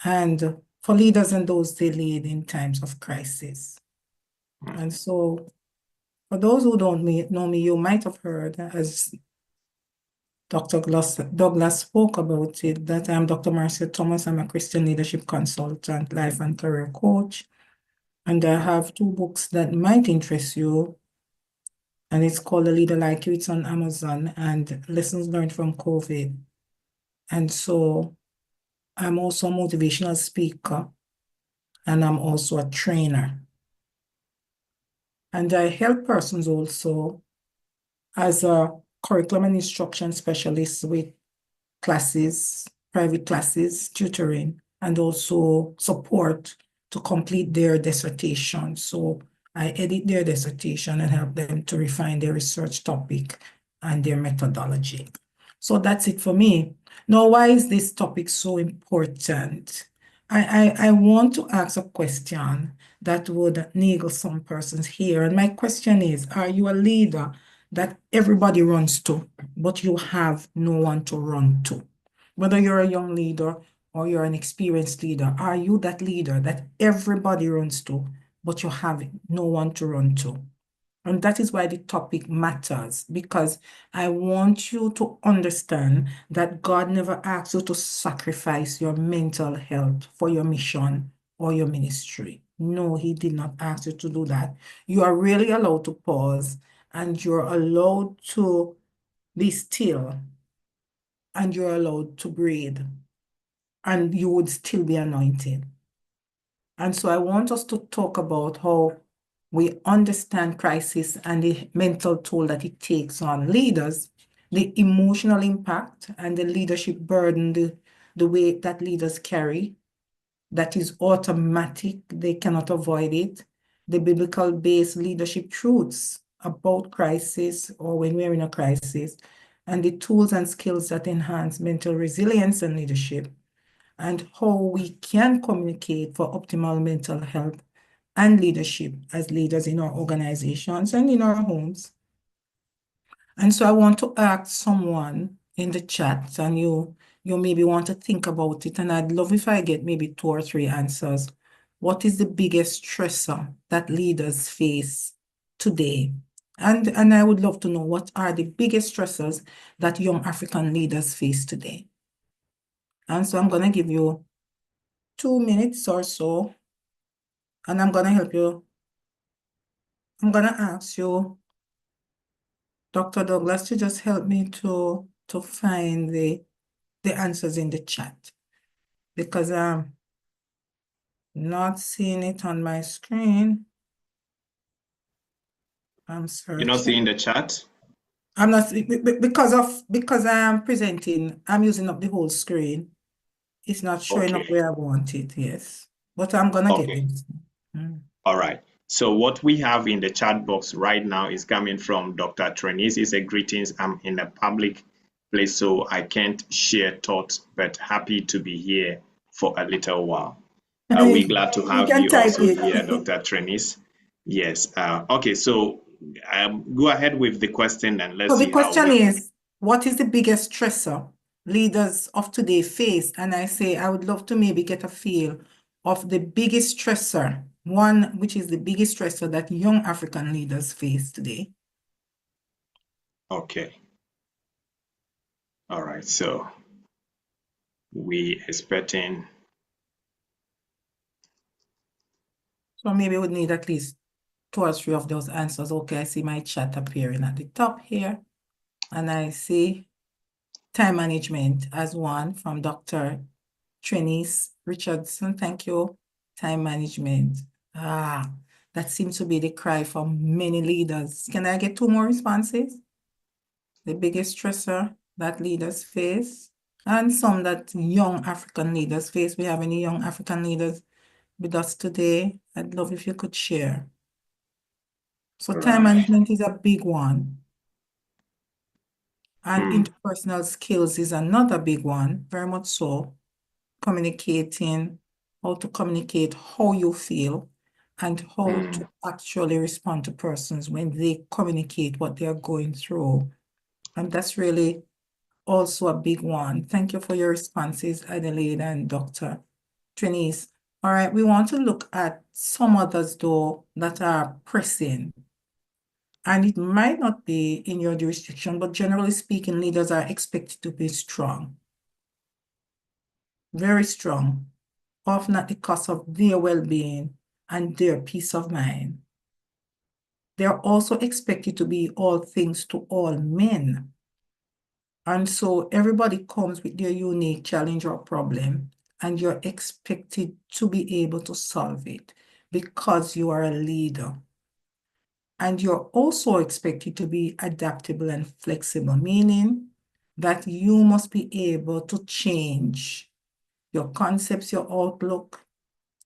and for leaders and those they lead in times of crisis. And so for those who don't know me, you might have heard, as Dr. Douglas spoke about it, that I'm Dr. Marcia Thomas. I'm a Christian leadership consultant, life and career coach. And I have 2 books that might interest you. And it's called A Leader Like You. It's on Amazon, and Lessons Learned from COVID. And so I'm also a motivational speaker, and I'm also a trainer. And I help persons also as a curriculum and instruction specialist with classes, private classes, tutoring, and also support to complete their dissertation. So I edit their dissertation and help them to refine their research topic and their methodology. So that's it for me. Now, why is this topic so important? I want to ask a question that would niggle some persons here. And my question is, are you a leader that everybody runs to, but you have no one to run to? Whether you're a young leader or you're an experienced leader, are you that leader that everybody runs to, but you have no one to run to? And that is why the topic matters, because I want you to understand that God never asks you to sacrifice your mental health for your mission or your ministry. No, He did not ask you to do that. You are really allowed to pause, and you're allowed to be still, and you're allowed to breathe, and you would still be anointed. And so I want us to talk about how we understand crisis and the mental toll that it takes on leaders, the emotional impact and the leadership burden, the weight that leaders carry, that is automatic, they cannot avoid it, the biblical-based leadership truths about crisis or when we're in a crisis, and the tools and skills that enhance mental resilience and leadership, and how we can communicate for optimal mental health and leadership as leaders in our organizations and in our homes. And so I want to ask someone in the chat, and you maybe want to think about it, and I'd love if I get maybe 2 or 3 answers. What is the biggest stressor that leaders face today? And I would love to know, what are the biggest stressors that young African leaders face today? And so I'm going to give you 2 minutes or so, and I'm going to help you. I'm going to ask you, Dr. Douglas, to just help me to find the answers in the chat, because I'm not seeing it on my screen. I'm You're not searching. seeing the chat? I'm not, because I am presenting, I'm using up the whole screen. It's not showing up Okay. where I want it, yes. But I'm gonna get Okay. this. All right. So what we have in the chat box right now is coming from Dr. Trenis. He said, greetings, I'm in a public place, so I can't share thoughts, but happy to be here for a little while. We're glad to You have can you type also it. here, Dr. Trenis. Yes. Okay, so go ahead with the question and let's So the see how question we... is, what is the biggest stressor leaders of today face? And I say, I would love to maybe get a feel of the biggest stressor, one which is the biggest stressor that young African leaders face today. Okay. All right, so we expecting... So maybe we would need at least 2 or 3 of those answers. Okay, I see my chat appearing at the top here. And I see time management as one from Dr. Trenis Richardson. Thank you. Time management. That seems to be the cry for many leaders. Can I get 2 more responses? The biggest stressor that leaders face, and some that young African leaders face. We have any young African leaders with us today? I'd love if you could share. So time management is a big one. And interpersonal skills is another big one, very much so. Communicating, how to communicate how you feel and how to actually respond to persons when they communicate what they're going through. And that's really also a big one. Thank you for your responses, Adelaide and Dr. Trinice. All right, we want to look at some others though that are pressing. And it might not be in your jurisdiction, but generally speaking, leaders are expected to be strong, very strong, often at the cost of their well-being and their peace of mind. They're also expected to be all things to all men. And so everybody comes with their unique challenge or problem, and you're expected to be able to solve it because you are a leader. And you're also expected to be adaptable and flexible, meaning that you must be able to change your concepts, your outlook,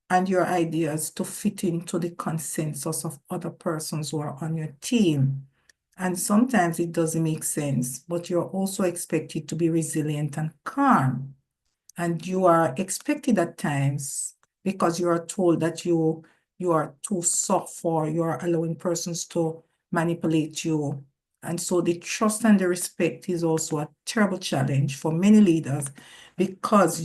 and your ideas to fit into the consensus of other persons who are on your team. And sometimes it doesn't make sense, but you're also expected to be resilient and calm. And you are expected at times because you are told that you are too soft or you are allowing persons to manipulate you. And so the trust and the respect is also a terrible challenge for many leaders because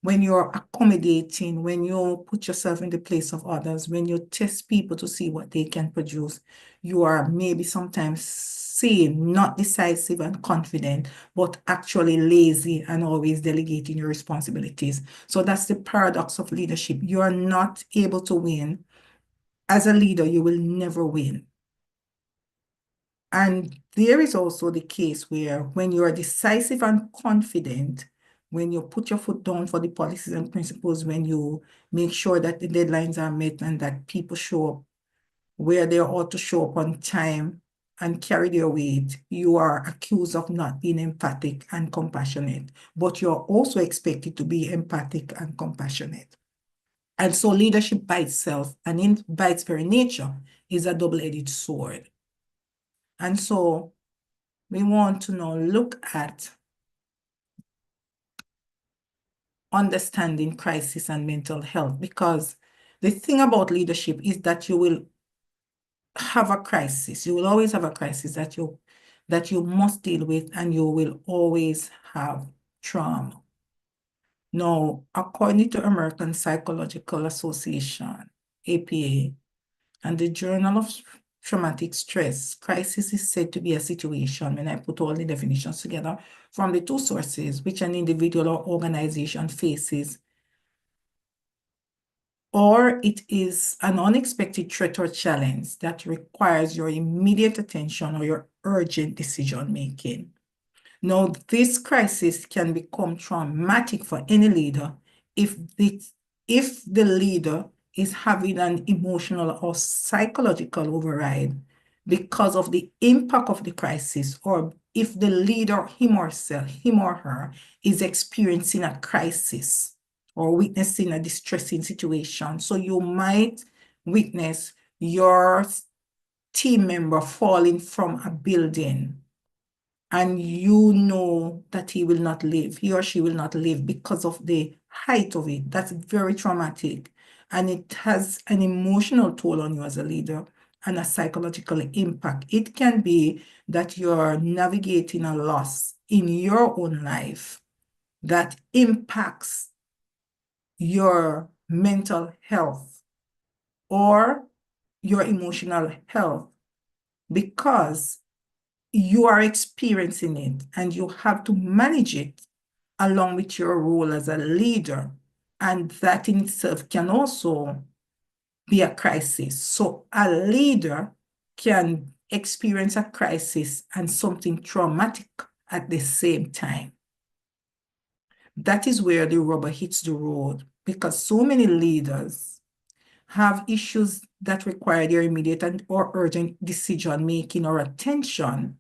when you're accommodating, when you put yourself in the place of others, when you test people to see what they can produce, you are maybe sometimes seen not decisive and confident, but actually lazy and always delegating your responsibilities. So that's the paradox of leadership. You are not able to win. As a leader, you will never win. And there is also the case where when you are decisive and confident, when you put your foot down for the policies and principles, when you make sure that the deadlines are met and that people show up where they ought to show up on time and carry their weight, you are accused of not being empathic and compassionate, but you're also expected to be empathic and compassionate. And so leadership by itself and by its very nature is a double-edged sword. And so we want to now look at understanding crisis and mental health, because the thing about leadership is that you will have a crisis. You will always have a crisis that you must deal with, and you will always have trauma. Now, according to American Psychological Association, APA, and the Journal of Traumatic Stress, crisis is said to be a situation, when I put all the definitions together from the two sources, which an individual or organization faces, or it is an unexpected threat or challenge that requires your immediate attention or your urgent decision making. Now, this crisis can become traumatic for any leader if the leader is having an emotional or psychological override because of the impact of the crisis, or if the leader, him or her, is experiencing a crisis or witnessing a distressing situation. So you might witness your team member falling from a building, and you know that he or she will not live because of the height of it. That's very traumatic. And it has an emotional toll on you as a leader and a psychological impact. It can be that you're navigating a loss in your own life that impacts your mental health or your emotional health because you are experiencing it and you have to manage it along with your role as a leader. And that in itself can also be a crisis. So a leader can experience a crisis and something traumatic at the same time. That is where the rubber hits the road, because so many leaders have issues that require their immediate or urgent decision making or attention,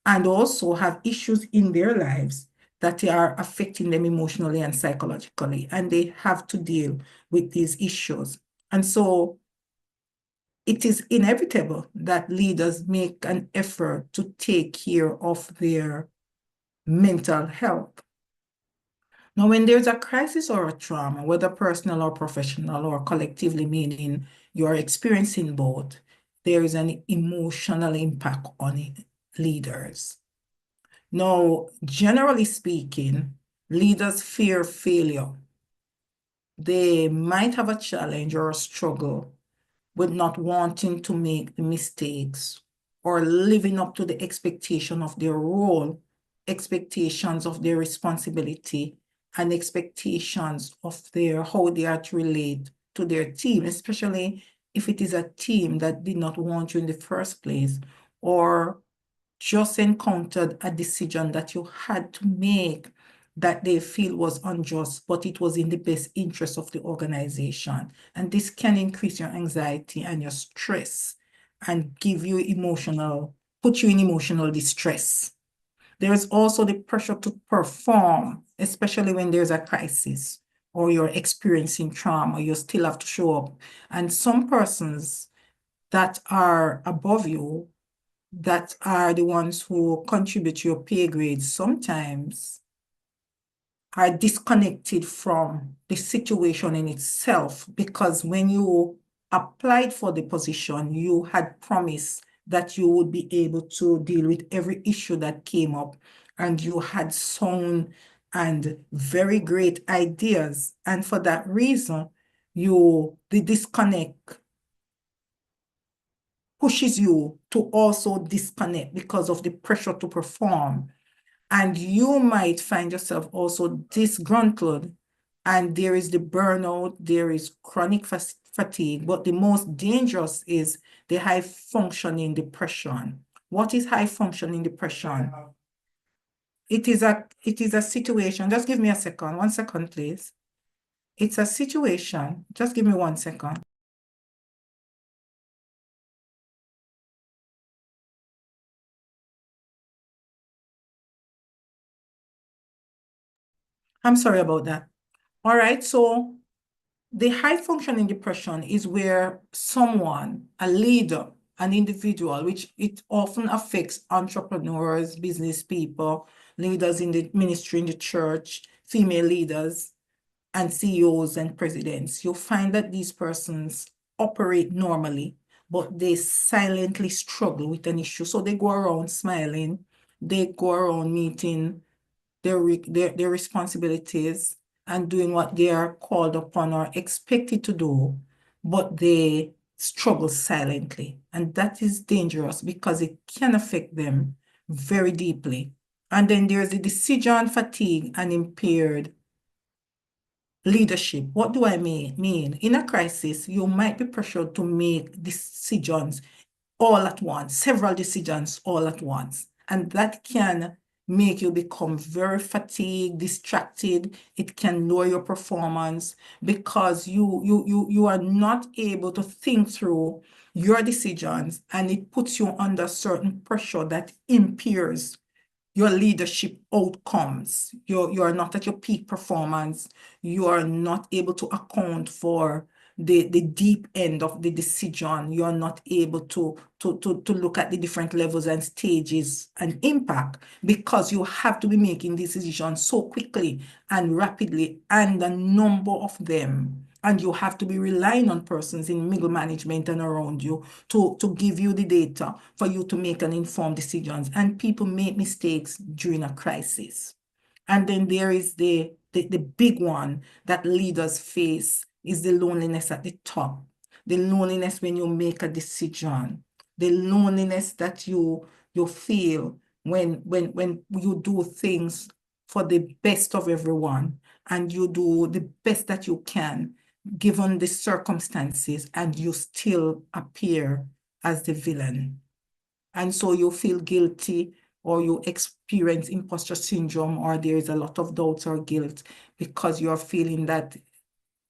and also have issues in their lives that are affecting them emotionally and psychologically, and they have to deal with these issues. And so it is inevitable that leaders make an effort to take care of their mental health. Now, when there's a crisis or a trauma, whether personal or professional or collectively, meaning you're experiencing both, there is an emotional impact on it, leaders. Now, generally speaking, leaders fear failure. they might have a challenge or a struggle with not wanting to make the mistakes or living up to the expectation of their role, expectations of their responsibility, and expectations of their how they are to relate to their team, especially if it is a team that did not want you in the first place, or just encountered a decision that you had to make that they feel was unjust, but it was in the best interest of the organization. And this can increase your anxiety and your stress and put you in emotional distress. There is also the pressure to perform, especially when there's a crisis or you're experiencing trauma, you still have to show up. And some persons that are above you, that are the ones who contribute to your pay grades, sometimes are disconnected from the situation in itself, because when you applied for the position, you had promised that you would be able to deal with every issue that came up, and you had sound and very great ideas. And for that reason, the disconnect pushes you to also disconnect because of the pressure to perform. And you might find yourself also disgruntled, and there is the burnout, there is chronic fatigue, but the most dangerous is the high functioning depression. What is high functioning depression? It is a situation. Just give me a second. 1 second, please. It's a situation. Just give me 1 second. I'm sorry about that. All right, so the high functioning depression is where someone, a leader, an individual, which it often affects entrepreneurs, business people, leaders in the ministry, in the church, female leaders, and CEOs and presidents. You'll find that these persons operate normally, but they silently struggle with an issue. So they go around smiling, they go around meeting their responsibilities and doing what they are called upon or expected to do, but they struggle silently. And that is dangerous because it can affect them very deeply. And then there's the decision fatigue and impaired leadership. What do I mean? In a crisis, you might be pressured to make decisions all at once, several decisions all at once. And that can make you become very fatigued, distracted. It can lower your performance because you are not able to think through your decisions, and it puts you under certain pressure that impairs your leadership outcomes. You are not at your peak performance. You are not able to account for the deep end of the decision. You are not able to look at the different levels and stages and impact, because you have to be making decisions so quickly and rapidly, and a number of them. And you have to be relying on persons in middle management and around you to give you the data for you to make an informed decisions. And people make mistakes during a crisis. And then there is the big one that leaders face is the loneliness at the top. The loneliness when you make a decision. The loneliness that you feel when you do things for the best of everyone, and you do the best that you can given the circumstances, and you still appear as the villain. And so you feel guilty, or you experience imposter syndrome, or there is a lot of doubts or guilt because you're feeling that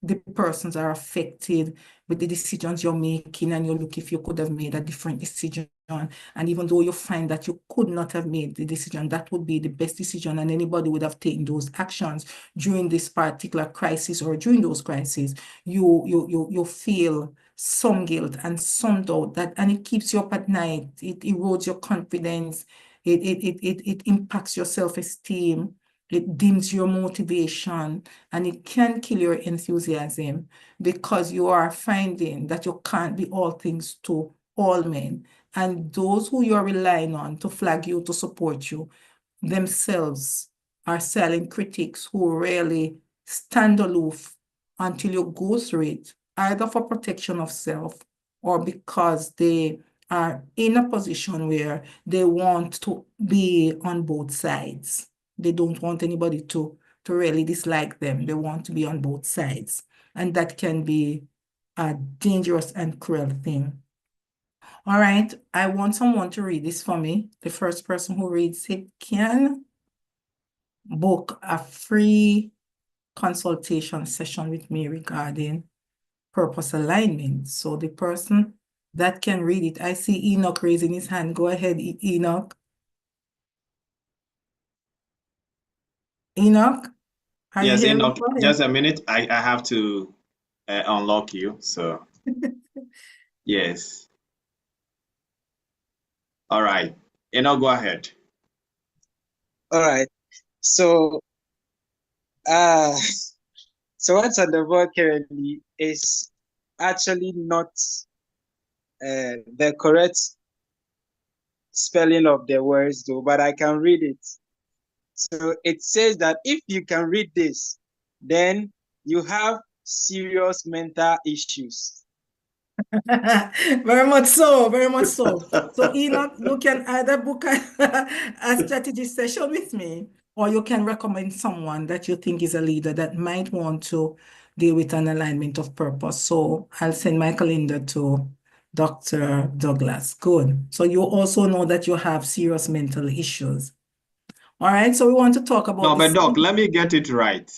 the persons are affected with the decisions you're making, and you look if you could have made a different decision. And even though you find that you could not have made the decision, that would be the best decision, and anybody would have taken those actions during this particular crisis or during those crises, you feel some guilt and some doubt, that, and it keeps you up at night. It erodes your confidence. It impacts your self-esteem. It dims your motivation, and it can kill your enthusiasm, because you are finding that you can't be all things to all men. And those who you're relying on to flag you, to support you, themselves are silent critics who rarely stand aloof until you go through it, either for protection of self or because they are in a position where they want to be on both sides. They don't want anybody to really dislike them. They want to be on both sides. And that can be a dangerous and cruel thing. All right, I want someone to read this for me. The first person who reads it can book a free consultation session with me regarding purpose alignment. So the person that can read it, I see Enoch raising his hand. Go ahead, Enoch. Enoch, are you Yes, here? Enoch, Go just ahead. a minute. I have to unlock you. So, yes. All right. Enoch, go ahead. All right. So, uh, so what's on the board currently is actually not the correct spelling of the words, though, but I can read it. So it says that if you can read this, then you have serious mental issues. Very much so, very much so. So, Enoch, you can either book a strategy session with me, or you can recommend someone that you think is a leader that might want to deal with an alignment of purpose. So, I'll send my calendar to Dr. Douglas. Good. So, you also know that you have serious mental issues. All right. So, we want to talk about No, but this. Doc, let me get it right.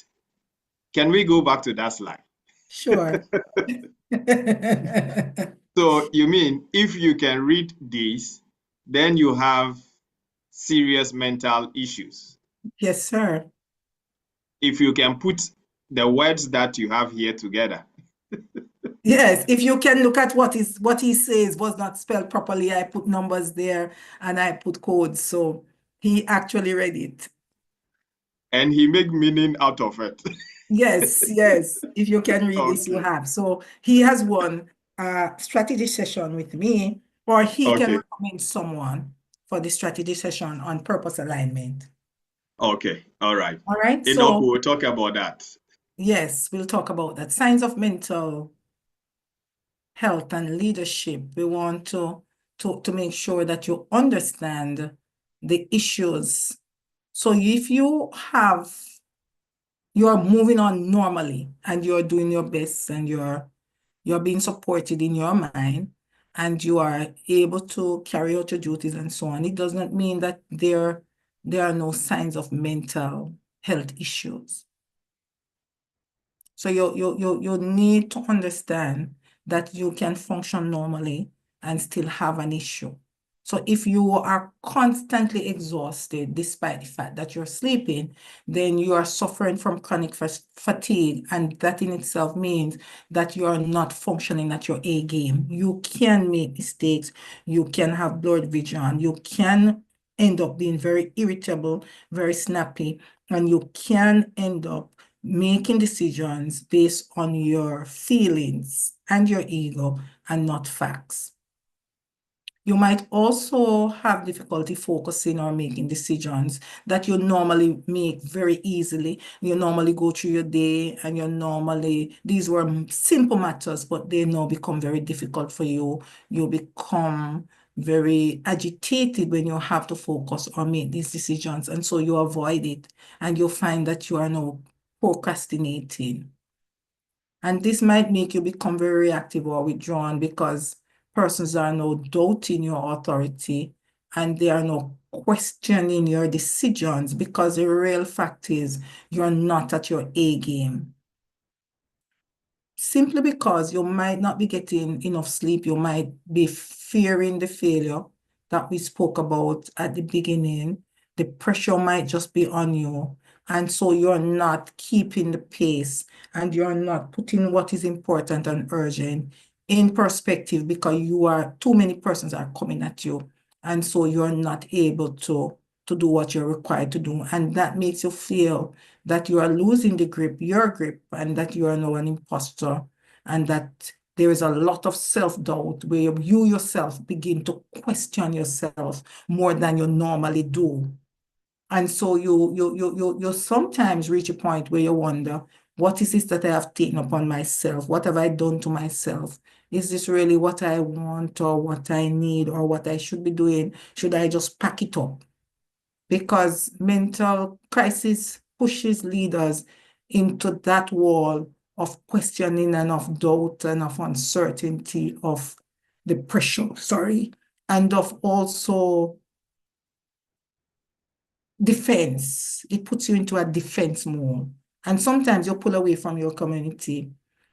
Can we go back to that slide? Sure. So you mean if you can read this, then you have serious mental issues. Yes, sir. If you can put the words that you have here together. Yes, if you can look at what he says was not spelled properly, I put numbers there and I put codes. So he actually read it. And he make meaning out of it. Yes, yes. If you can read this, you Okay. have. So he has won a strategy session with me, or he can Okay. recommend someone for the strategy session on purpose alignment. Okay. All right. All right. Enoch, So we'll talk about that. yes, we'll talk about that. Signs of mental health and leadership. We want to make sure that you understand the issues. So if you're moving on normally and you're doing your best and you're being supported in your mind and you are able to carry out your duties and so on, it does not mean that there are no signs of mental health issues. So you need to understand that you can function normally and still have an issue. So if you are constantly exhausted, despite the fact that you're sleeping, then you are suffering from chronic fatigue. And that in itself means that you are not functioning at your A game. You can make mistakes. You can have blurred vision. You can end up being very irritable, very snappy, and you can end up making decisions based on your feelings and your ego and not facts. You might also have difficulty focusing or making decisions that you normally make very easily. You normally go through your day and these were simple matters, but they now become very difficult for you. You become very agitated when you have to focus or make these decisions. And so you avoid it and you find that you are now procrastinating. And this might make you become very reactive or withdrawn because persons are now doubting your authority and they are now questioning your decisions because the real fact is you're not at your A game. Simply because you might not be getting enough sleep, you might be fearing the failure that we spoke about at the beginning. The pressure might just be on you. And so you're not keeping the pace and you're not putting what is important and urgent in perspective because too many persons are coming at you. And so you're not able to do what you're required to do. And that makes you feel that you are losing your grip, and that you are now an imposter, and that there is a lot of self-doubt where you yourself begin to question yourself more than you normally do. And so you sometimes reach a point where you wonder, What is this that I have taken upon myself? What have I done to myself? Is this really what I want or what I need or what I should be doing? Should I just pack it up? Because mental crisis pushes leaders into that wall of questioning and of doubt and of uncertainty, of depression, sorry, and of also defense. It puts you into a defense mode. And sometimes you pull away from your community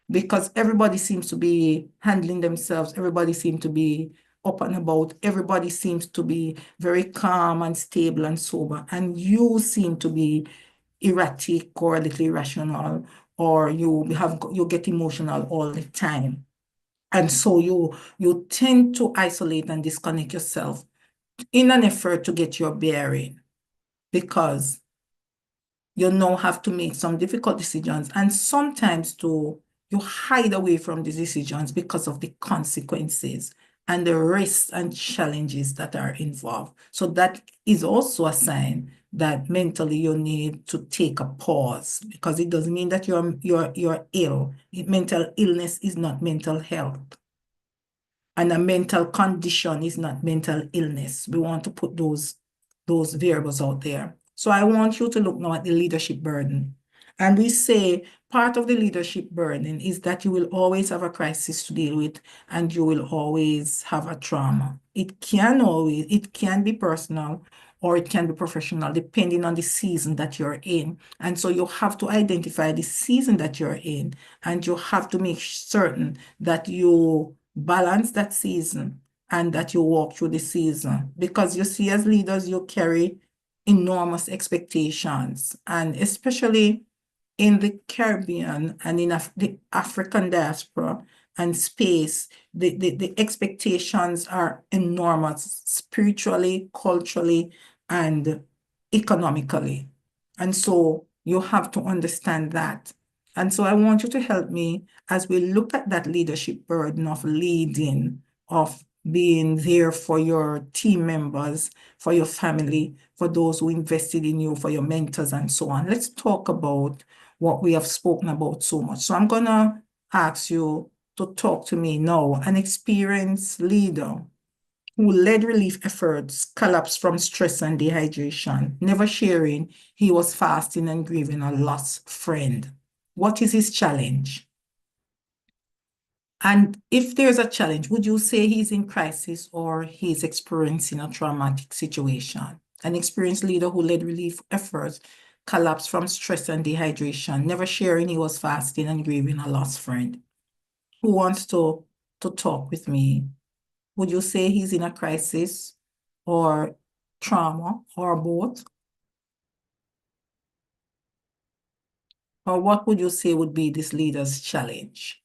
because everybody seems to be handling themselves. Everybody seems to be up and about. Everybody seems to be very calm and stable and sober. And you seem to be erratic or a little irrational, or you get emotional all the time. And so you tend to isolate and disconnect yourself in an effort to get your bearing, because you now have to make some difficult decisions. And sometimes too, you hide away from the decisions because of the consequences and the risks and challenges that are involved. So that is also a sign that mentally you need to take a pause, because it doesn't mean that you're ill. Mental illness is not mental health. And a mental condition is not mental illness. We want to put those variables out there. So I want you to look now at the leadership burden. And we say part of the leadership burden is that you will always have a crisis to deal with, and you will always have a trauma. It can be personal or it can be professional, depending on the season that you're in. And so you have to identify the season that you're in, and you have to make certain that you balance that season and that you walk through the season. Because you see, as leaders, you carry enormous expectations, and especially in the Caribbean and in the African diaspora and space, the expectations are enormous spiritually, culturally, and economically. And so you have to understand that. And so I want you to help me as we look at that leadership burden of leading, of being there for your team members, for your family, for those who invested in you, for your mentors, and so on. Let's talk about what we have spoken about so much. So I'm going to ask you to talk to me now. An experienced leader who led relief efforts collapsed from stress and dehydration, never sharing he was fasting and grieving a lost friend. What is his challenge? And if there's a challenge, would you say he's in crisis or he's experiencing a traumatic situation? An experienced leader who led relief efforts collapsed from stress and dehydration, never sharing he was fasting and grieving a lost friend. Who wants to talk with me? Would you say he's in a crisis or trauma or both? Or what would you say would be this leader's challenge?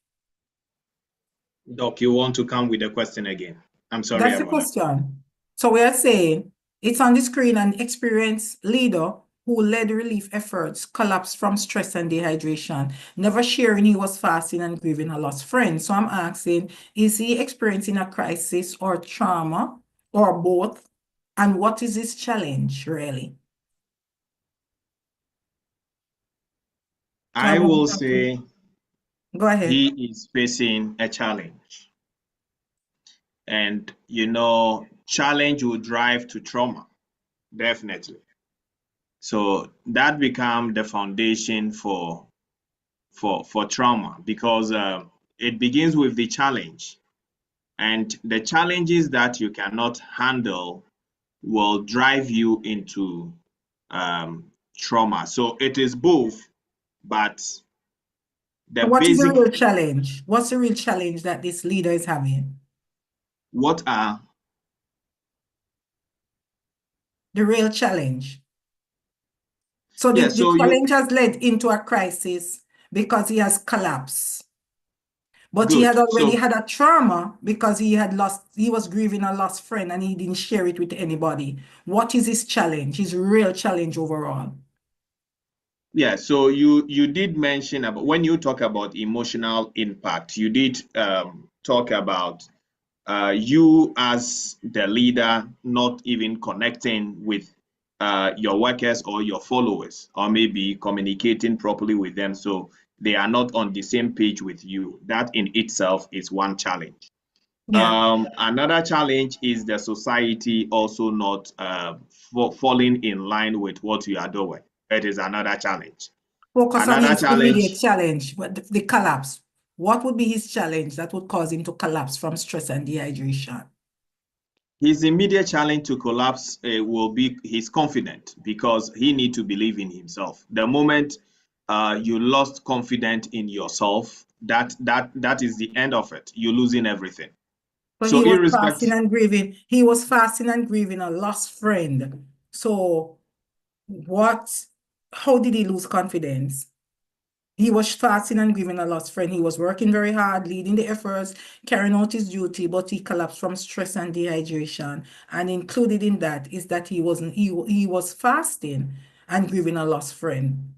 Doc, you want to come with the question again? I'm sorry That's the about that. question. So we are saying it's on the screen, an experienced leader who led relief efforts collapsed from stress and dehydration, never sharing he was fasting and grieving a lost friend. So I'm asking, is he experiencing a crisis or trauma or both? And what is his challenge, really? So I I will want you say to go ahead. he is facing a challenge. And, you know, challenge will drive to trauma, definitely. So that becomes the foundation for trauma, because it begins with the challenge. And the challenges that you cannot handle will drive you into trauma. So it is both, but the What is the basic, real challenge? What's the real challenge that this leader is having? what are, The real challenge. So yeah, the so you, challenge has led into a crisis because he has collapsed. But he had good. already So, had a trauma because he was grieving a lost friend and he didn't share it with anybody. What is his challenge, his real challenge overall? yeah, so you did mention about, when you talk about emotional impact, you did talk about you as the leader not even connecting with your workers or your followers, or maybe communicating properly with them. So they are not on the same page with you. That in itself is one challenge. Yeah. Another challenge is the society also not falling in line with what you are doing. It is another challenge. Focus on Another his immediate challenge, challenge, but the collapse. What would be his challenge that would cause him to collapse from stress and dehydration? his immediate challenge to collapse will be his confidence because he need to believe in himself. The moment you lost confidence in yourself, that is the end of it. You're losing everything. So So he was fasting irrespective, and grieving. He was fasting and grieving a lost friend. So what, how did he lose confidence? He was fasting and grieving a lost friend. He was working very hard, leading the efforts, carrying out his duty, but he collapsed from stress and dehydration. And included in that is that he was fasting and grieving a lost friend.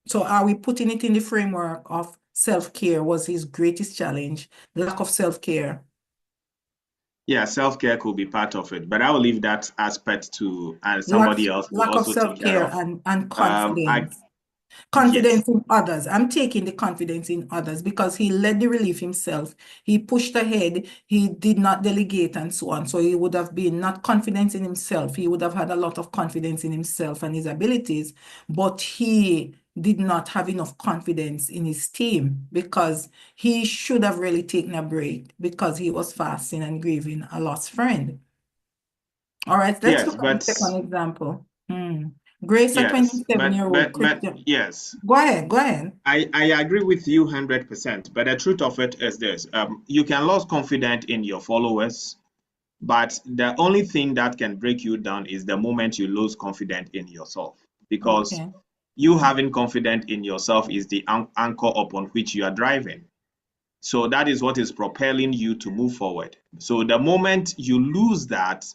So are we putting it in the framework of self-care was his greatest challenge, lack of self-care? yeah, self-care could be part of it, but I will leave that aspect to Lack, somebody else to lack of also take care self-care of. and I confidence. Yes. Confidence in others. I'm taking the confidence in others because he led the relief himself. He pushed ahead. He did not delegate and so on. So he would have been not confident in himself. He would have had a lot of confidence in himself and his abilities, but he did not have enough confidence in his team because he should have really taken a break because he was fasting and grieving a lost friend. All right, let's Yes, look at the but second example. Grace, a yes, 27-year-old but Christian. yes, Go ahead, go ahead. I agree with you 100%. But the truth of it is this: you can lose confidence in your followers, but the only thing that can break you down is the moment you lose confidence in yourself, because Okay. you having confidence in yourself is the anchor upon which you are driving. So that is what is propelling you to move forward. So the moment you lose that,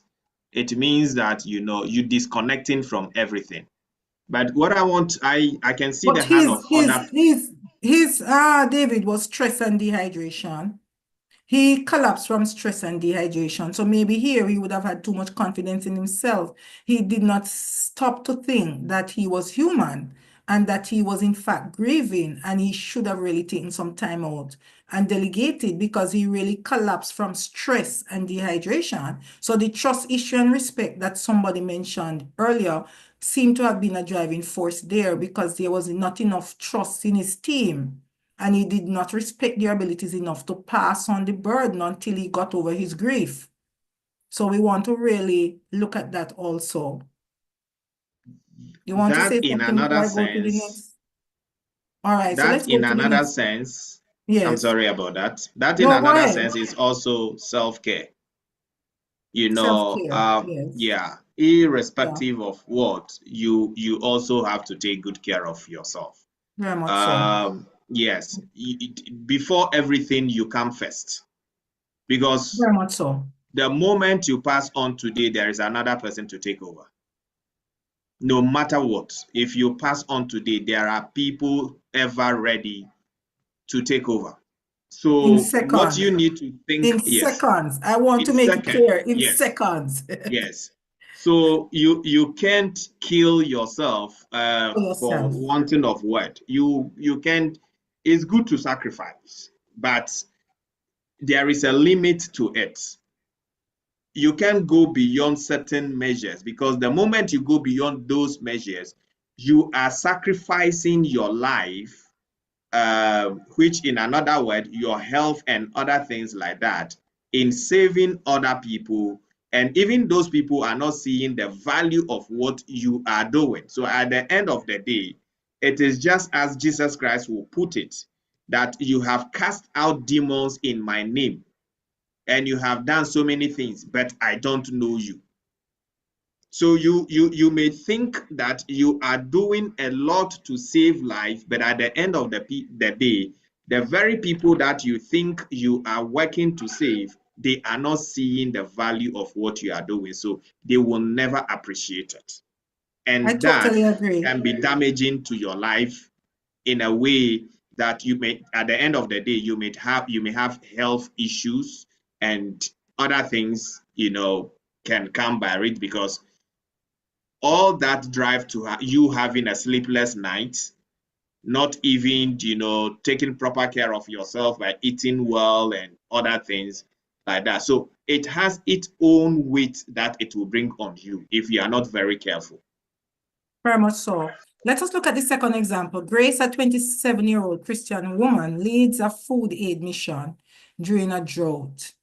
it means that you disconnecting from everything. But what I want, I can see But the hand of other. David was stress and dehydration. He collapsed from stress and dehydration. So maybe here he would have had too much confidence in himself. He did not stop to think that he was human and that he was in fact grieving and he should have really taken some time out and delegated because he really collapsed from stress and dehydration. So the trust issue and respect that somebody mentioned earlier seemed to have been a driving force there because there was not enough trust in his team and he did not respect their abilities enough to pass on the burden until he got over his grief. So we want to really look at that also. You want to That say in something another before I go to the sense, next? All right, so let's that go in to the another next. sense, I'm Yes. sorry about that. That in No, go another ahead. sense is also self-care. Self-care. Yes. Yeah, Yeah, irrespective of what, you also have to take good care of yourself. very much so. Yes, before everything, you come first. Because Very much so. the moment you pass on today, there is another person to take over. No matter what, if you pass on today, there are people ever ready to take over. In So what you seconds. need to think, In yes, seconds. I want to it's make it second, clear. In yes, seconds. yes. So you can't kill yourself For for yourself. wanting of word. You can't. It's good to sacrifice, but there is a limit to it. You can't go beyond certain measures because the moment you go beyond those measures, you are sacrificing your life, which in another word, your health and other things like that, in saving other people. And even those people are not seeing the value of what you are doing. So at the end of the day, it is just as Jesus Christ will put it, that you have cast out demons in my name and you have done so many things, but I don't know you. So you may think that you are doing a lot to save life, but at the end of the day, the very people that you think you are working to save, they are not seeing the value of what you are doing. So they will never appreciate it. I And that totally agree. can be damaging to your life in a way that you may, at the end of the day, you may have health issues and other things, can come by it because all that drive to you having a sleepless night, not even, taking proper care of yourself by eating well and other things like that. So it has its own weight that it will bring on you if you are not very careful. Very much so. Let us look at the second example. Grace, a 27-year-old Christian woman, leads a food aid mission during a drought.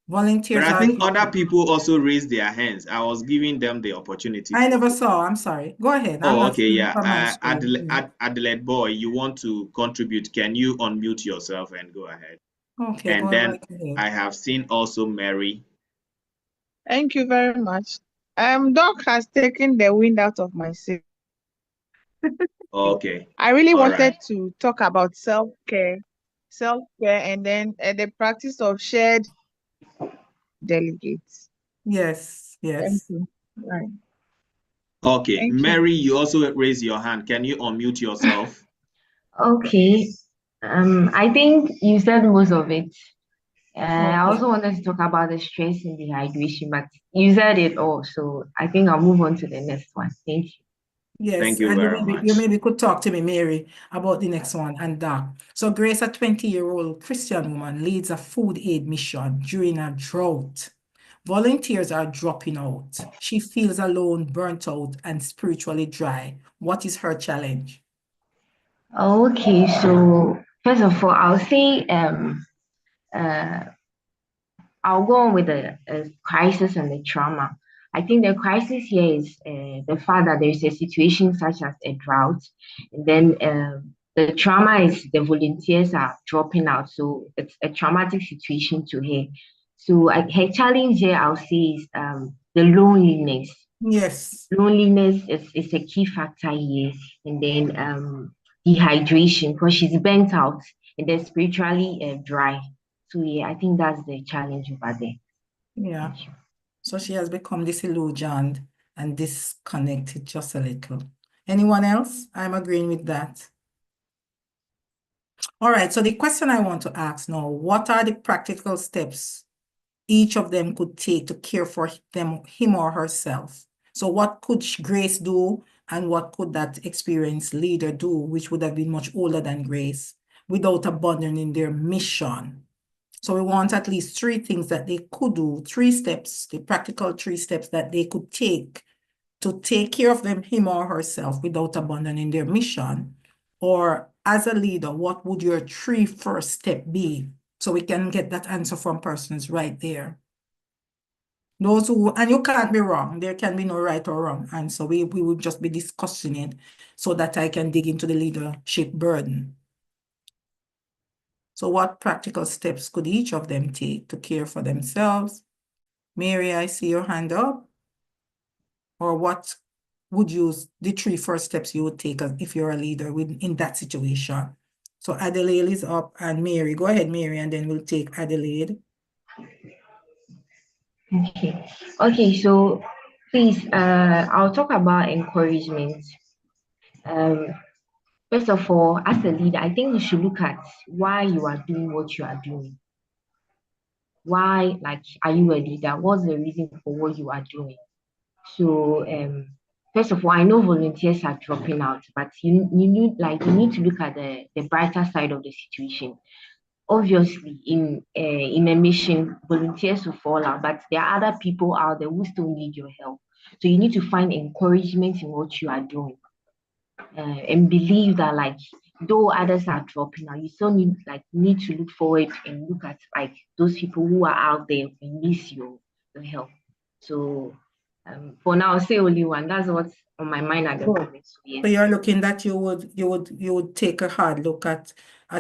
But Volunteers I are... think other people also raised their hands. I was giving them the opportunity. I never saw. I'm sorry. Go ahead. I'm Oh, not okay, seeing yeah. from my screen. Adelaide boy, you want to contribute? Can you unmute yourself and go ahead? Okay, And go then right ahead. I have seen also Mary. Thank you very much. Doc has taken the wind out of my sail. Okay. I really All wanted right. to talk about self-care, and then the practice of shared delegates. Yes, Thank yes. you. Right. Okay, Thank you. Mary, you also raise your hand. Can you unmute yourself? Okay. I think you said most of it. I Okay. also wanted to talk about the stress and dehydration, but you said it all. So I think I'll move on to the next one. Thank you. Yes, Thank you and very you much. maybe could talk to me, Mary, about the next one and that. So Grace, a 20-year-old Christian woman, leads a food aid mission during a drought. Volunteers are dropping out. She feels alone, burnt out, and spiritually dry. What is her challenge? Okay, so first of all, I'll say uh I'll go on with the crisis and the trauma. I think the crisis here is the fact that there's a situation such as a drought, and then the trauma is the volunteers are dropping out, so it's a traumatic situation to her. So her challenge here, I'll say, is the loneliness. Yes. Loneliness is a key factor here, and then dehydration because she's burnt out and then spiritually dry. So yeah, I think that's the challenge over there. Yeah. So she has become disillusioned and disconnected just a little. Anyone else? I'm agreeing with that. All right, so the question I want to ask now, what are the practical steps each of them could take to care for him or herself? So what could Grace do, and what could that experienced leader do, which would have been much older than Grace, without abandoning their mission? So we want at least 3 things that they could do, 3 steps, the practical 3 steps that they could take to take care of him or herself without abandoning their mission. Or as a leader, what would your 3 first step be? So we can get that answer from persons right there. Those who, and you can't be wrong, there can be no right or wrong answer. We will just be discussing it so that I can dig into the leadership burden. So what practical steps could each of them take to care for themselves? Mary, I see your hand up. Or what would you, the 3 first steps you would take if you're a leader in that situation? So Adelaide is up and Mary. Go ahead, Mary, and then we'll take Adelaide. Okay. Okay, so please, I'll talk about encouragement. First of all, as a leader, I think you should look at why you are doing what you are doing. Why, like, are you a leader? What's the reason for what you are doing? So, first of all, I know volunteers are dropping out, but you need to look at the brighter side of the situation. Obviously, in a mission, volunteers will fall out, but there are other people out there who still need your help. So you need to find encouragement in what you are doing, and believe that, like, though others are dropping out, you still need to look forward and look at like those people who are out there who needs your help. So for now, I'll say only one. That's what's on my mind at the moment. So So you're looking that you would take a hard look at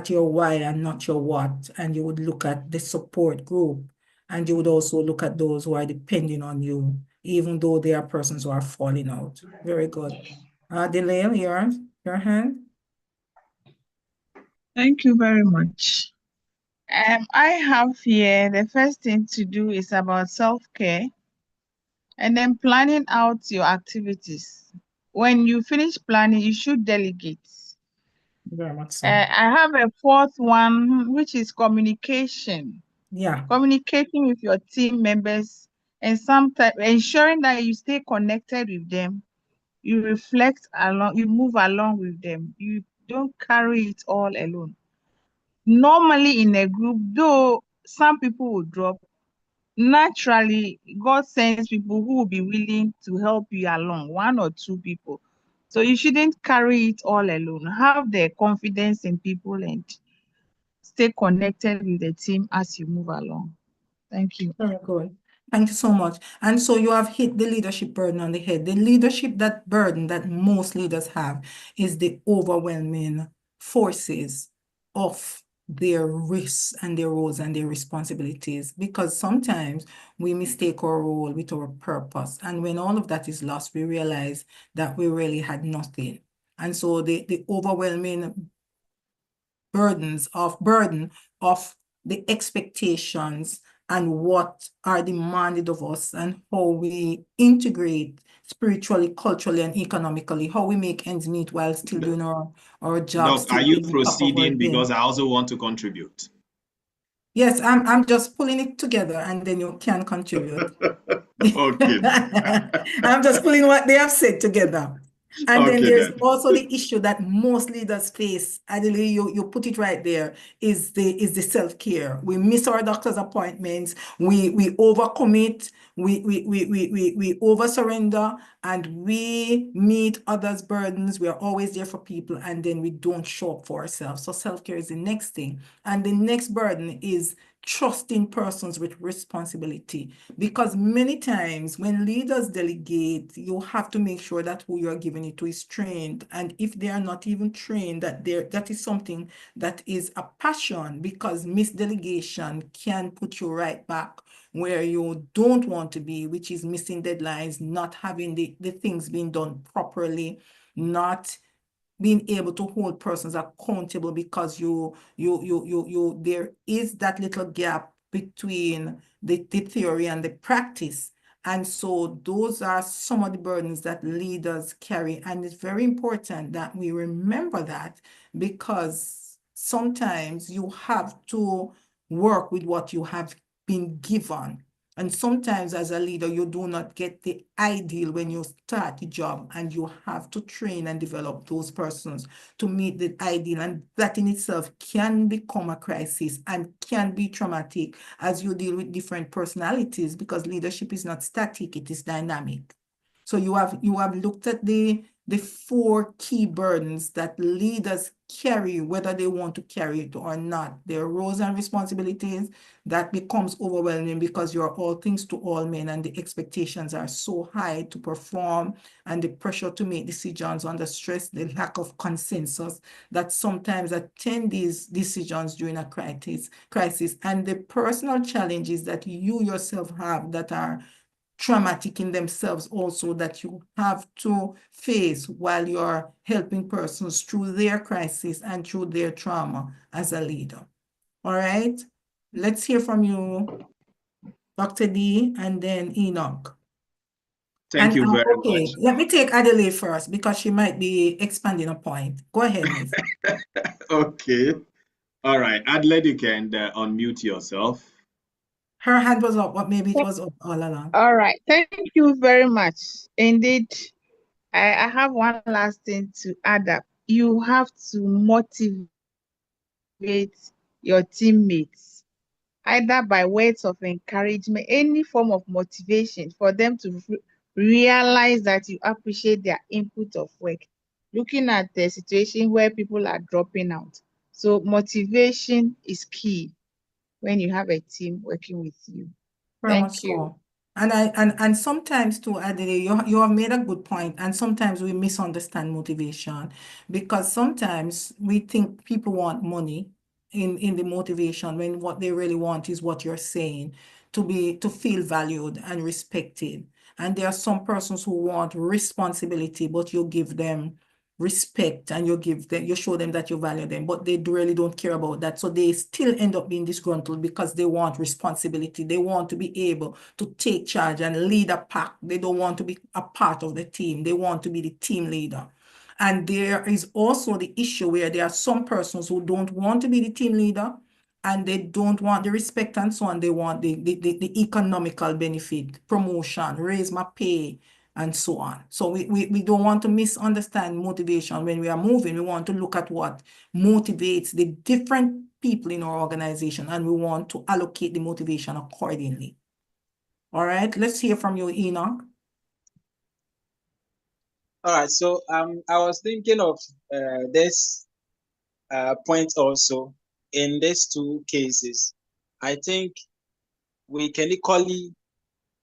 your why and not your what, and you would look at the support group, and you would also look at those who are depending on you, even though they are persons who are falling out. Very good. Delane, your hand. Thank you very much. I have here the first thing to do is about self-care and then planning out your activities. When you finish planning, you should delegate. Very much so. I have a fourth one, which is communication. Yeah. Communicating with your team members and sometimes ensuring that you stay connected with them you reflect along, you move along with them. You don't carry it all alone. Normally in a group, though some people will drop, naturally God sends people who will be willing to help you along, one or two people. So you shouldn't carry it all alone. Have the confidence in people and stay connected with the team as you move along. Thank you. Very good. Thank you so much. And so you have hit the leadership burden on the head. The leadership that burden that most leaders have is the overwhelming forces of their risks and their roles and their responsibilities. Because sometimes we mistake our role with our purpose. And when all of that is lost, we realize that we really had nothing. And so the overwhelming burden of the expectations and what are demanded of us and how we integrate spiritually, culturally, and economically, how we make ends meet while still doing our jobs, Doc, are still you being on top of our proceeding? game. Because I also want to contribute. Yes, I'm just pulling it together and then you can contribute. Okay. I'm just pulling what they have said together. And then Okay there's then. also the issue that most leaders face. Adele, you put it right there, is the self-care. We miss our doctor's appointments, we overcommit, we over surrender, and we meet others' burdens. We are always there for people, and then we don't show up for ourselves. So self-care is the next thing. And the next burden is trusting persons with responsibility. Because many times when leaders delegate, you have to make sure that who you're giving it to is trained. And if they are not even trained, that is something that is a passion, because misdelegation can put you right back where you don't want to be, which is missing deadlines, not having the things being done properly, not being able to hold persons accountable, because there is that little gap between the theory and the practice. And so those are some of the burdens that leaders carry. And it's very important that we remember that, because sometimes you have to work with what you have been given. And sometimes as a leader, you do not get the ideal when you start the job, and you have to train and develop those persons to meet the ideal. And that in itself can become a crisis and can be traumatic as you deal with different personalities, because leadership is not static, it is dynamic. So you have looked at the four key burdens that leaders carry, whether they want to carry it or not. Their roles and responsibilities, that becomes overwhelming because you're all things to all men, and the expectations are so high to perform, and the pressure to make decisions under stress, the lack of consensus, that sometimes attend these decisions during a crisis, and the personal challenges that you yourself have that are traumatic in themselves also, that you have to face while you're helping persons through their crisis and through their trauma as a leader. All right, let's hear from you, Dr. D, and then Enoch. Thank you very Okay, much. let me take Adelaide first, because she might be expanding a point. Go ahead, Miss. Okay. All right. Adelaide, you can unmute yourself. Her hand was up, but maybe it was up all along. All right. Thank you very much. Indeed, I have one last thing to add up. You have to motivate your teammates, either by words of encouragement, any form of motivation for them to realize that you appreciate their input of work. Looking at the situation where people are dropping out. So motivation is key when you have a team working with you. Very much Thank you. so. And sometimes too, Adelaide, you have made a good point, and sometimes we misunderstand motivation, because sometimes we think people want money in the motivation, when what they really want is what you're saying, to feel valued and respected. And there are some persons who want responsibility, but you give them respect, and you show them that you value them, but they really don't care about that. So they still end up being disgruntled because they want responsibility. They want to be able to take charge and lead a pack. They don't want to be a part of the team. They want to be the team leader. And there is also the issue where there are some persons who don't want to be the team leader, and they don't want the respect and so on. They want the economical benefit, promotion, raise my pay, and so on. So we don't want to misunderstand motivation. When we are moving, we want to look at what motivates the different people in our organization, and we want to allocate the motivation accordingly. All right, let's hear from you, Enoch. All right, so I was thinking of this point also in these two cases. I think we can equally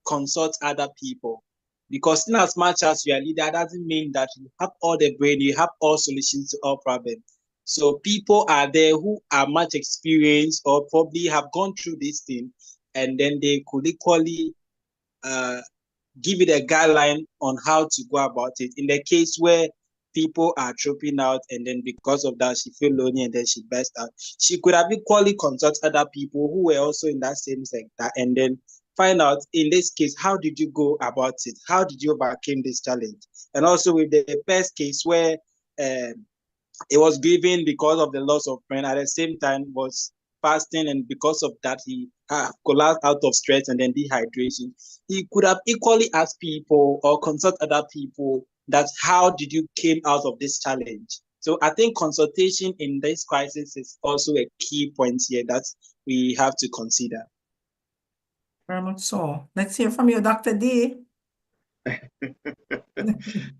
consult other people, because in as much as you are a leader, doesn't mean that you have all the brain, you have all solutions to all problems. So people are there who are much experienced or probably have gone through this thing, and then they could equally give it a guideline on how to go about it. In the case where people are dropping out and then because of that she feel lonely and then she burst out, she could have equally consult other people who were also in that same sector and then find out, in this case, how did you go about it? How did you overcome this challenge? And also with the first case where it was grieving because of the loss of friend, at the same time was fasting, and because of that he collapsed out of stress and then dehydration. He could have equally asked people or consult other people that how did you came out of this challenge. So I think consultation in this crisis is also a key point here that we have to consider. Very much so. Let's hear from you, Dr. D.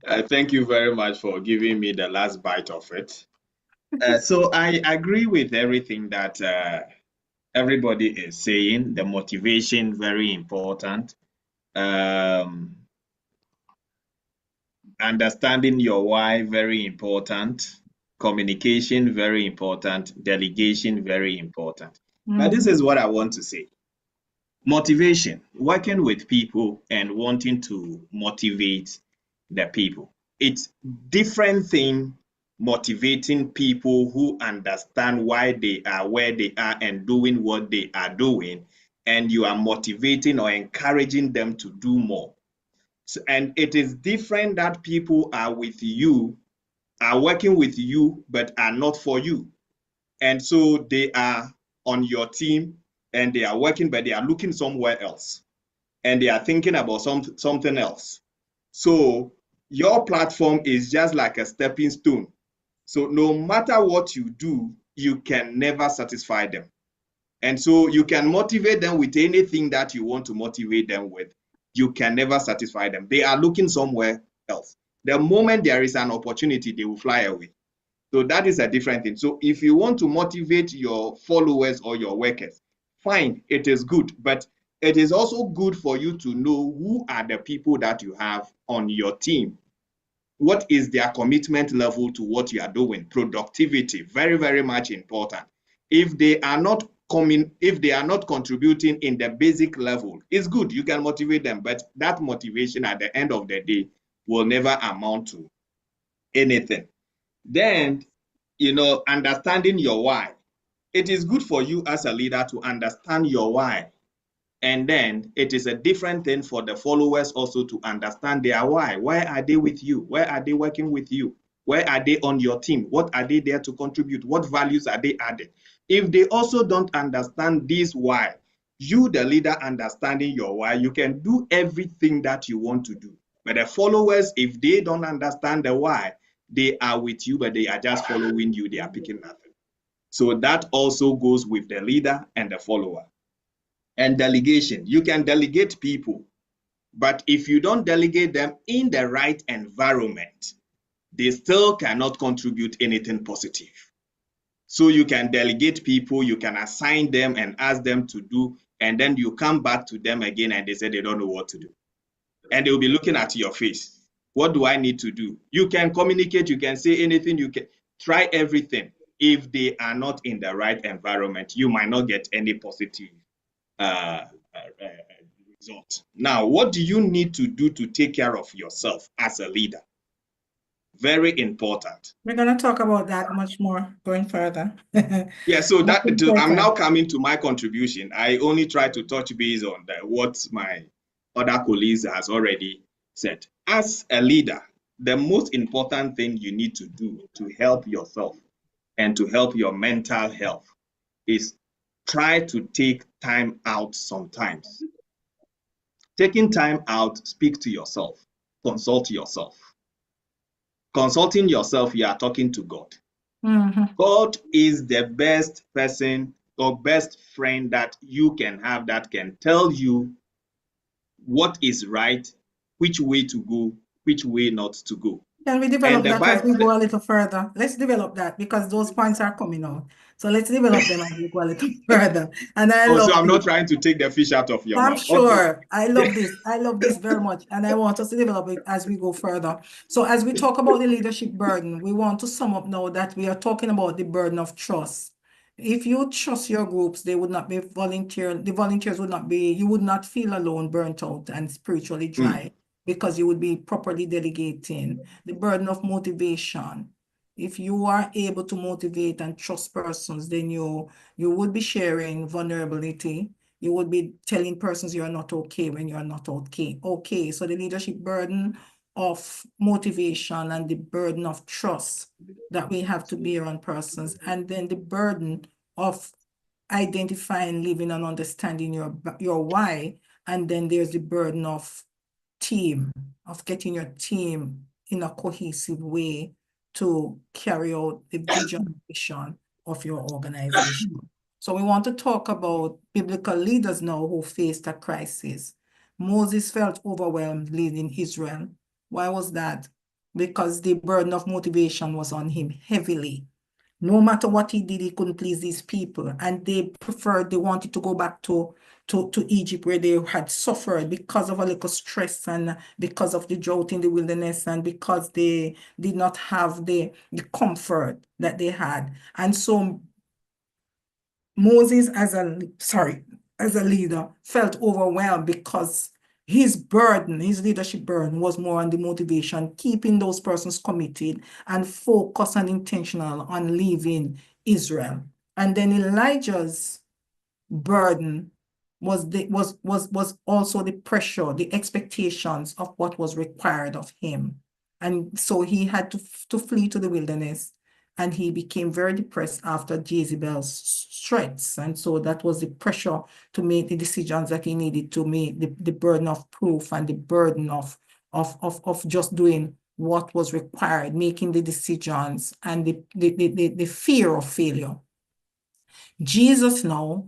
Thank you very much for giving me the last bite of it. So I agree with everything that everybody is saying. The motivation, very important. Understanding your why, very important. Communication, very important. Delegation, very important. But this is what I want to say. Motivation, working with people and wanting to motivate the people. It's different thing motivating people who understand why they are where they are and doing what they are doing, and you are motivating or encouraging them to do more. So, and it is different that people are with you, are working with you, but are not for you. And so they are on your team and they are working, but they are looking somewhere else. And they are thinking about something else. So your platform is just like a stepping stone. So no matter what you do, you can never satisfy them. And so you can motivate them with anything that you want to motivate them with. You can never satisfy them. They are looking somewhere else. The moment there is an opportunity, they will fly away. So that is a different thing. So if you want to motivate your followers or your workers, fine, it is good. But it is also good for you to know who are the people that you have on your team. What is their commitment level to what you are doing? Productivity, very, very much important. If they are not contributing in the basic level, it's good. You can motivate them, but that motivation at the end of the day will never amount to anything. Then, understanding your why. It is good for you as a leader to understand your why. And then it is a different thing for the followers also to understand their why. Why are they with you? Why are they working with you? Why are they on your team? What are they there to contribute? What values are they adding? If they also don't understand this why, you, the leader, understanding your why, you can do everything that you want to do. But the followers, if they don't understand the why, they are with you, but they are just following you. They are picking nothing. So that also goes with the leader and the follower. And delegation, you can delegate people, but if you don't delegate them in the right environment, they still cannot contribute anything positive. So you can delegate people, you can assign them and ask them to do, and then you come back to them again and they say they don't know what to do. And they'll be looking at your face. What do I need to do? You can communicate, you can say anything, you can try everything. If they are not in the right environment, you might not get any positive result. Now, what do you need to do to take care of yourself as a leader? Very important. We're going to talk about that much more going further. Yeah, so I'm now coming to my contribution. I only try to touch base on what my other colleagues has already said. As a leader, the most important thing you need to do to help yourself and to help your mental health is try to take time out sometimes. Taking time out, speak to yourself. consult yourself. Consulting yourself, you are talking to God. Mhm. God is the best person or best friend that you can have that can tell you what is right, which way to go, which way not to go. Can we And develop the that as we Bible, go a little further? Let's develop that because those points are coming out. So let's develop them as we go a little further. And I oh, so love I'm this. not trying to take the fish out of your I'm mouth. Okay. sure. I love this. I love this very much. And I want us to develop it as we go further. So as we talk about the leadership burden, we want to sum up now that we are talking about the burden of trust. If you trust your groups, they would not be the volunteers would not be, you would not feel alone, burnt out, and spiritually dry because you would be properly delegating. The burden of motivation. If you are able to motivate and trust persons, then you would be sharing vulnerability. You would be telling persons you're not okay when you're not okay. Okay, so the leadership burden of motivation and the burden of trust that we have to bear on persons, and then the burden of identifying, living, and understanding your why, and then there's the burden of team, of getting your team in a cohesive way to carry out the vision and mission of your organization. So we want to talk about biblical leaders now who faced a crisis. Moses felt overwhelmed leading Israel. Why was that? Because the burden of motivation was on him heavily. No matter what he did, he couldn't please these people. And they wanted to go back to Egypt where they had suffered because of a little stress and because of the drought in the wilderness and because they did not have the comfort that they had. And so Moses as a leader felt overwhelmed because his leadership burden was more on the motivation, keeping those persons committed and focused and intentional on leaving Israel. And then Elijah's burden was also the pressure, the expectations of what was required of him. And so he had to flee to the wilderness, and he became very depressed after Jezebel's threats. And so that was the pressure to make the decisions that he needed to make, the burden of proof and the burden of just doing what was required, making the decisions, and the fear of failure. Jesus now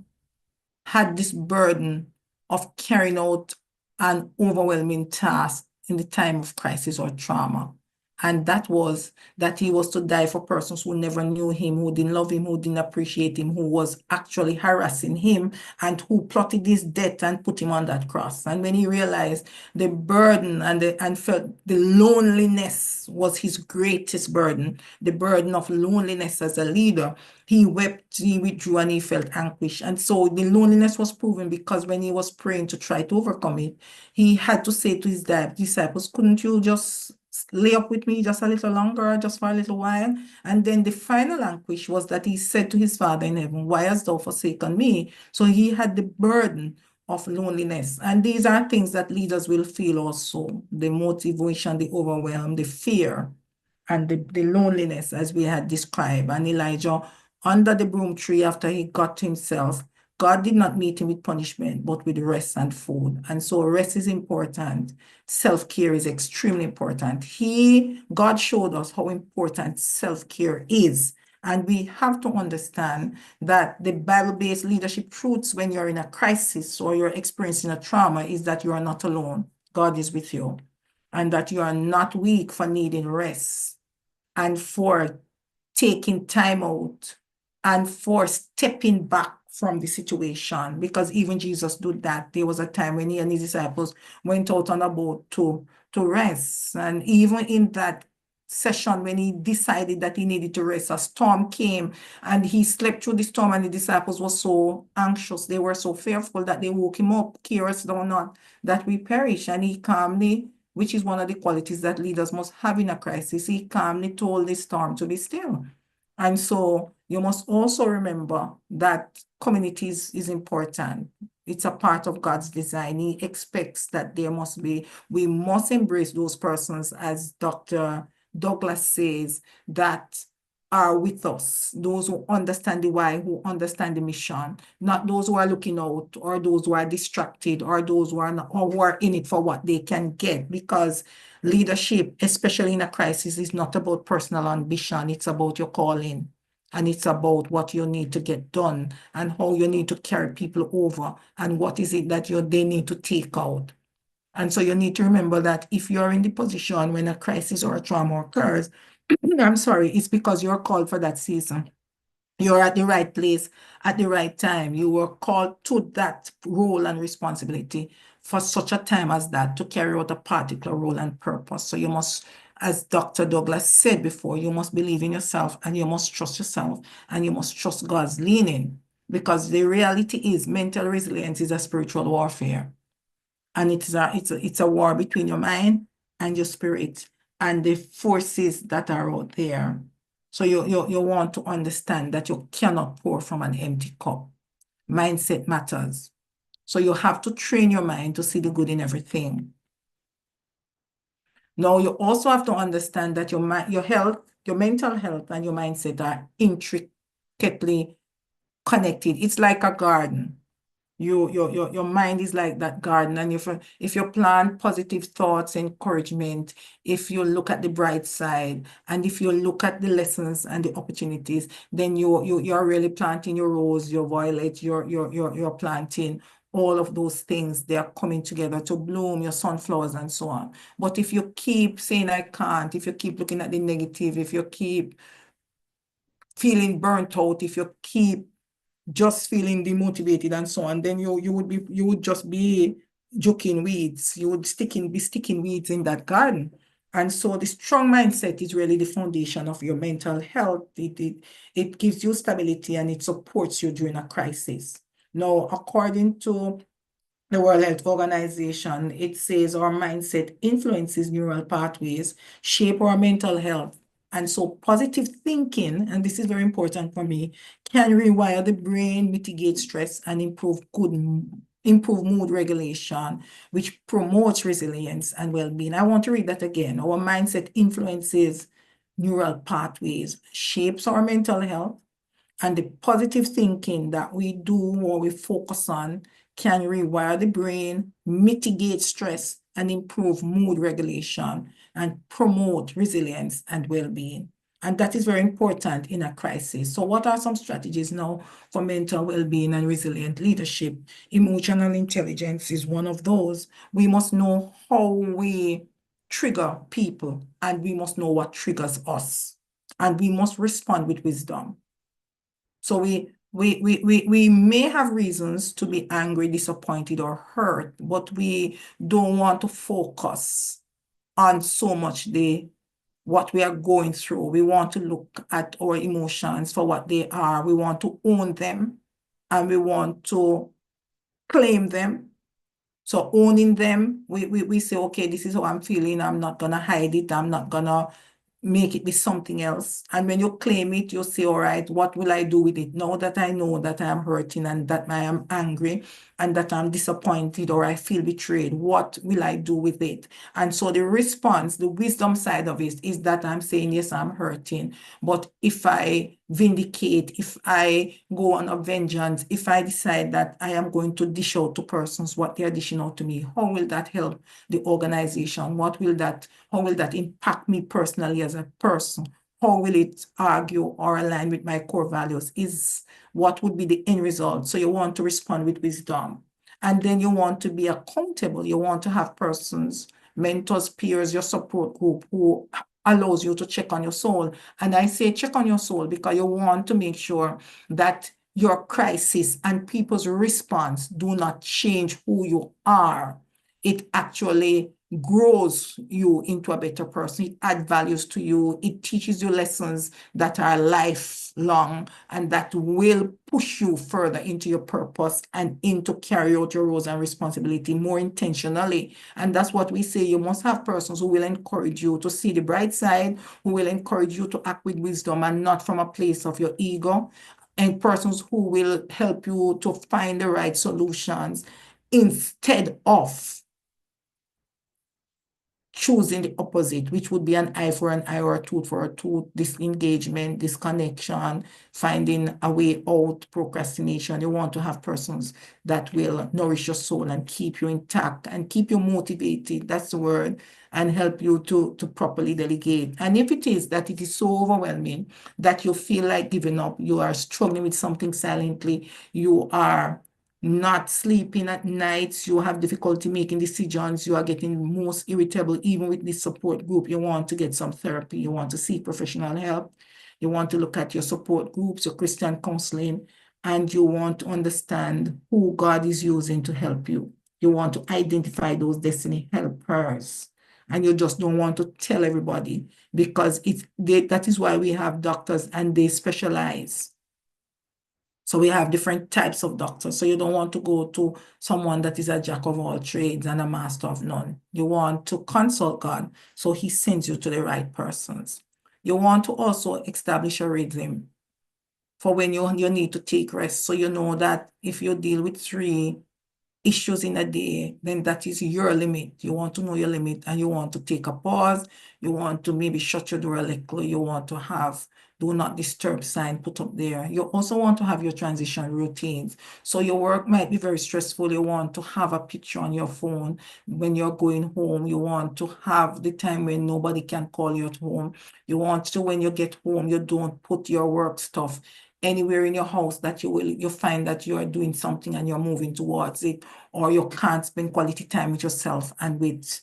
had this burden of carrying out an overwhelming task in the time of crisis or trauma. And that was that he was to die for persons who never knew him, who didn't love him, who didn't appreciate him, who was actually harassing him, and who plotted his death and put him on that cross. And when he realized the burden and felt the loneliness was his greatest burden, the burden of loneliness as a leader, he wept, he withdrew, and he felt anguish. And so the loneliness was proven because when he was praying to try to overcome it, he had to say to his disciples, couldn't you just lay up with me just a little longer, just for a little while? And then the final anguish was that he said to his Father in heaven, why hast thou forsaken me? So he had the burden of loneliness. And these are things that leaders will feel also, the motivation, the overwhelm, the fear, and the loneliness as we had described. And Elijah under the broom tree after he got himself, God did not meet him with punishment, but with rest and food. And so rest is important. Self-care is extremely important. God showed us how important self-care is. And we have to understand that the Bible-based leadership truths when you're in a crisis or you're experiencing a trauma is that you are not alone. God is with you. And that you are not weak for needing rest and for taking time out and for stepping back from the situation, because even Jesus did that. There was a time when he and his disciples went out on a boat to rest. And even in that session, when he decided that he needed to rest, a storm came and he slept through the storm, and the disciples were so anxious. They were so fearful that they woke him up, carest thou not that we perish. And he calmly, which is one of the qualities that leaders must have in a crisis, he calmly told the storm to be still. And so you must also remember that communities is important. It's a part of God's design. He expects that we must embrace those persons, as Dr. Ddouglas says, that are with us, those who understand the why, who understand the mission, not those who are looking out or those who are distracted or those who are not, or who are in it for what they can get. Because leadership, especially in a crisis, is not about personal ambition. It's about your calling. And it's about what you need to get done and how you need to carry people over and what is it that they need to take out. And so you need to remember that if you're in the position when a crisis or a trauma occurs, I'm sorry, it's because you're called for that season. You're at the right place at the right time. You were called to that role and responsibility for such a time as that to carry out a particular role and purpose. So you must, as Dr. Douglas said before, you must believe in yourself and you must trust yourself and you must trust God's leading, because the reality is mental resilience is a spiritual warfare. And it's a war between your mind and your spirit and the forces that are out there. So you want to understand that you cannot pour from an empty cup. Mindset matters. So you have to train your mind to see the good in everything. Now you also have to understand that your health, your mental health and your mindset are intricately connected. It's like a garden. Your mind is like that garden, and if you plant positive thoughts, encouragement, if you look at the bright side, and if you look at the lessons and the opportunities, then you're really planting your rose, your violet, you're planting all of those things. They are coming together to bloom, your sunflowers and so on. But if you keep saying I can't, if you keep looking at the negative, if you keep feeling burnt out, if you keep just feeling demotivated and so on, then you would just be joking weeds. You would be sticking weeds in that garden. And so the strong mindset is really the foundation of your mental health. It gives you stability and it supports you during a crisis. Now, according to the World Health Organization, it says our mindset influences neural pathways, shape our mental health. And so positive thinking, and this is very important for me, can rewire the brain, mitigate stress, and improve mood regulation, which promotes resilience and well-being. I want to read that again. Our mindset influences neural pathways, shapes our mental health, and the positive thinking that we do or we focus on can rewire the brain, mitigate stress, and improve mood regulation and promote resilience and well-being. And that is very important in a crisis. So what are some strategies now for mental well-being and resilient leadership? Emotional intelligence is one of those. We must know how we trigger people, and we must know what triggers us. And we must respond with wisdom. So we may have reasons to be angry, disappointed, or hurt, but we don't want to focus on so much what we are going through. We want to look at our emotions for what they are. We want to own them and we want to claim them. So owning them, we say, okay, this is how I'm feeling. I'm not gonna hide it. I'm not gonna make it be something else. And when you claim it, you say, all right, what will I do with it? Now that I know that I am hurting and that I am angry and that I'm disappointed or I feel betrayed, what will I do with it? And so the response, the wisdom side of it is that I'm saying, yes, I'm hurting. But if I vindicate, if I go on a vengeance, if I decide that I am going to dish out to persons what they're dishing out to me, how will that help the organization? How will that impact me personally as a person? How will it argue or align with my core values? What would be the end result? So you want to respond with wisdom. And then you want to be accountable. You want to have persons, mentors, peers, your support group who allows you to check on your soul. And I say check on your soul because you want to make sure that your crisis and people's response do not change who you are. It actually grows you into a better person. It adds values to you. It teaches you lessons that are lifelong and that will push you further into your purpose and into carry out your roles and responsibility more intentionally. And that's what we say. You must have persons who will encourage you to see the bright side, who will encourage you to act with wisdom and not from a place of your ego, and persons who will help you to find the right solutions instead of choosing the opposite, which would be an eye for an eye or a tooth for a tooth, disengagement, disconnection, finding a way out, procrastination. You want to have persons that will nourish your soul and keep you intact and keep you motivated. That's the word. And help you to properly delegate. And if it is that it is so overwhelming that you feel like giving up, you are struggling with something silently, you are not sleeping at nights, you have difficulty making decisions, you are getting most irritable, even with this support group, you want to get some therapy, you want to seek professional help, you want to look at your support groups, your Christian counseling, and you want to understand who God is using to help you. You want to identify those destiny helpers, and you just don't want to tell everybody because that is why we have doctors and they specialize. So we have different types of doctors. So you don't want to go to someone that is a jack of all trades and a master of none. You want to consult God, so he sends you to the right persons. You want to also establish a rhythm for when you need to take rest. So you know that if you deal with 3 issues in a day, then that is your limit. You want to know your limit and you want to take a pause. You want to maybe shut your door a little. You want to have do not disturb sign put up there. You also want to have your transition routines. So your work might be very stressful. You want to have a picture on your phone when you're going home. You want to have the time when nobody can call you at home. You want to, when you get home, you don't put your work stuff anywhere in your house that you find that you are doing something and you're moving towards it, or you can't spend quality time with yourself and with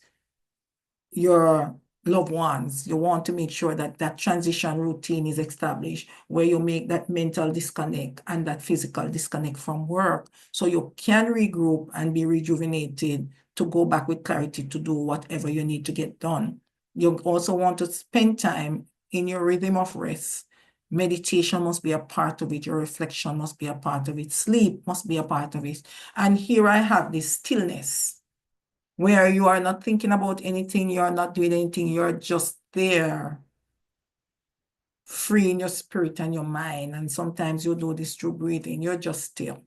your loved ones. You want to make sure that that transition routine is established where you make that mental disconnect and that physical disconnect from work so you can regroup and be rejuvenated to go back with clarity to do whatever you need to get done. You also want to spend time in your rhythm of rest. Meditation must be a part of it. Your reflection must be a part of it. Sleep must be a part of it. And here I have this stillness where you are not thinking about anything, you are not doing anything, you're just there, free in your spirit and your mind. And sometimes you do this through breathing, you're just still.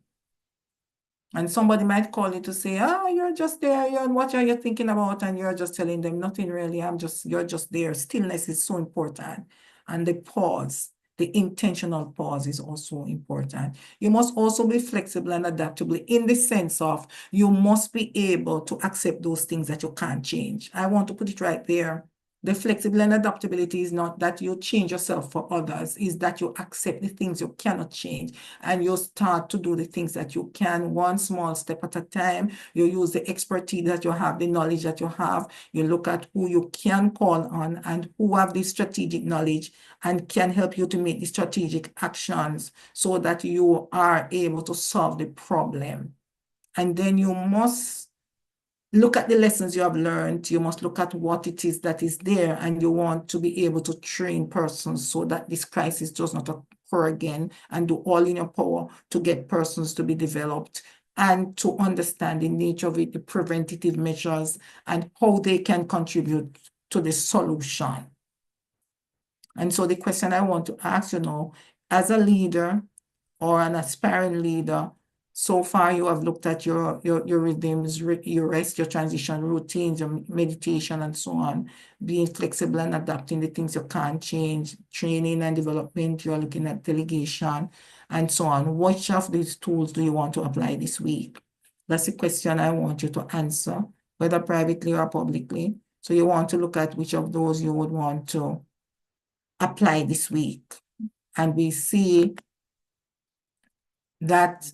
And somebody might call you to say, you're just there, what are you thinking about? And you're just telling them, nothing really, you're just there. Stillness is so important. And the pause, the intentional pause is also important. You must also be flexible and adaptable in the sense of you must be able to accept those things that you can't change. I want to put it right there. The flexibility and adaptability is not that you change yourself for others, is that you accept the things you cannot change and you start to do the things that you can, one small step at a time. You use the expertise that you have, the knowledge that you have. You look at who you can call on and who have the strategic knowledge and can help you to make the strategic actions so that you are able to solve the problem. And then you must look at the lessons you have learned. You must look at what it is that is there, and you want to be able to train persons so that this crisis does not occur again, and do all in your power to get persons to be developed and to understand the nature of it, the preventative measures, and how they can contribute to the solution. And so the question I want to ask, as a leader or an aspiring leader, so far you have looked at your rhythms, your rest, your transition routines, your meditation, and so on, being flexible and adapting the things you can't change, training and development, you're looking at delegation, and so on. Which of these tools do you want to apply this week? That's the question I want you to answer, whether privately or publicly. So you want to look at which of those you would want to apply this week. And we see that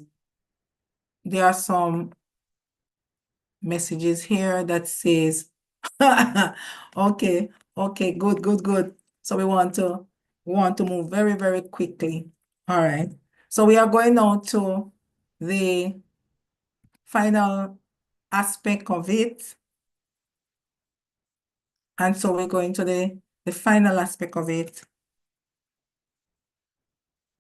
there are some messages here that says, okay, good. So we want to move very, very quickly. All right. So we are going now to the final aspect of it. And so we're going to the final aspect of it.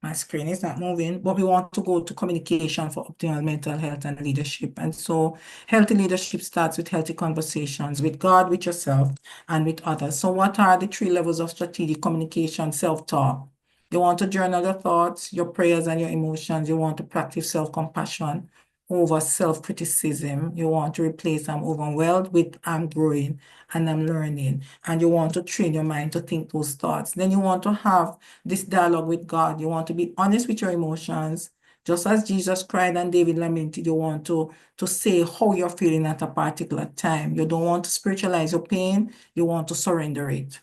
My screen is not moving, but we want to go to communication for optimal mental health and leadership. And so healthy leadership starts with healthy conversations with God, with yourself, and with others. So what are the 3 levels of strategic communication, self-talk? You want to journal your thoughts, your prayers, and your emotions. You want to practice self-compassion. over self-criticism. You want to replace I'm overwhelmed with I'm growing and I'm learning. And you want to train your mind to think those thoughts. Then you want to have this dialogue with God. You want to be honest with your emotions. Just as Jesus cried and David lamented, you want to say how you're feeling at a particular time. You don't want to spiritualize your pain. You want to surrender it.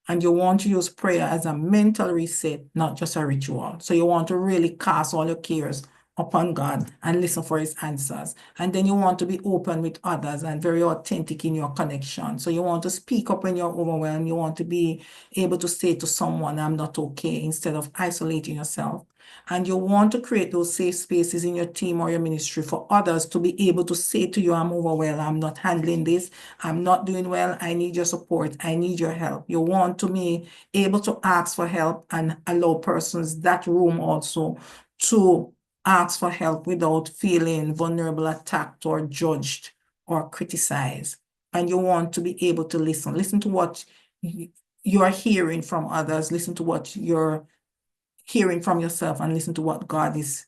And you want to use prayer as a mental reset, not just a ritual. So you want to really cast all your cares upon God and listen for his answers. And then you want to be open with others and very authentic in your connection. So you want to speak up when you're overwhelmed. You want to be able to say to someone, I'm not okay, instead of isolating yourself. And you want to create those safe spaces in your team or your ministry for others to be able to say to you, I'm overwhelmed, I'm not handling this, I'm not doing well, I need your support, I need your help. You want to be able to ask for help and allow persons that room also to ask for help without feeling vulnerable, attacked, or judged or criticized. And you want to be able to listen to what you are hearing from others, listen to what you're hearing from yourself, and listen to what God is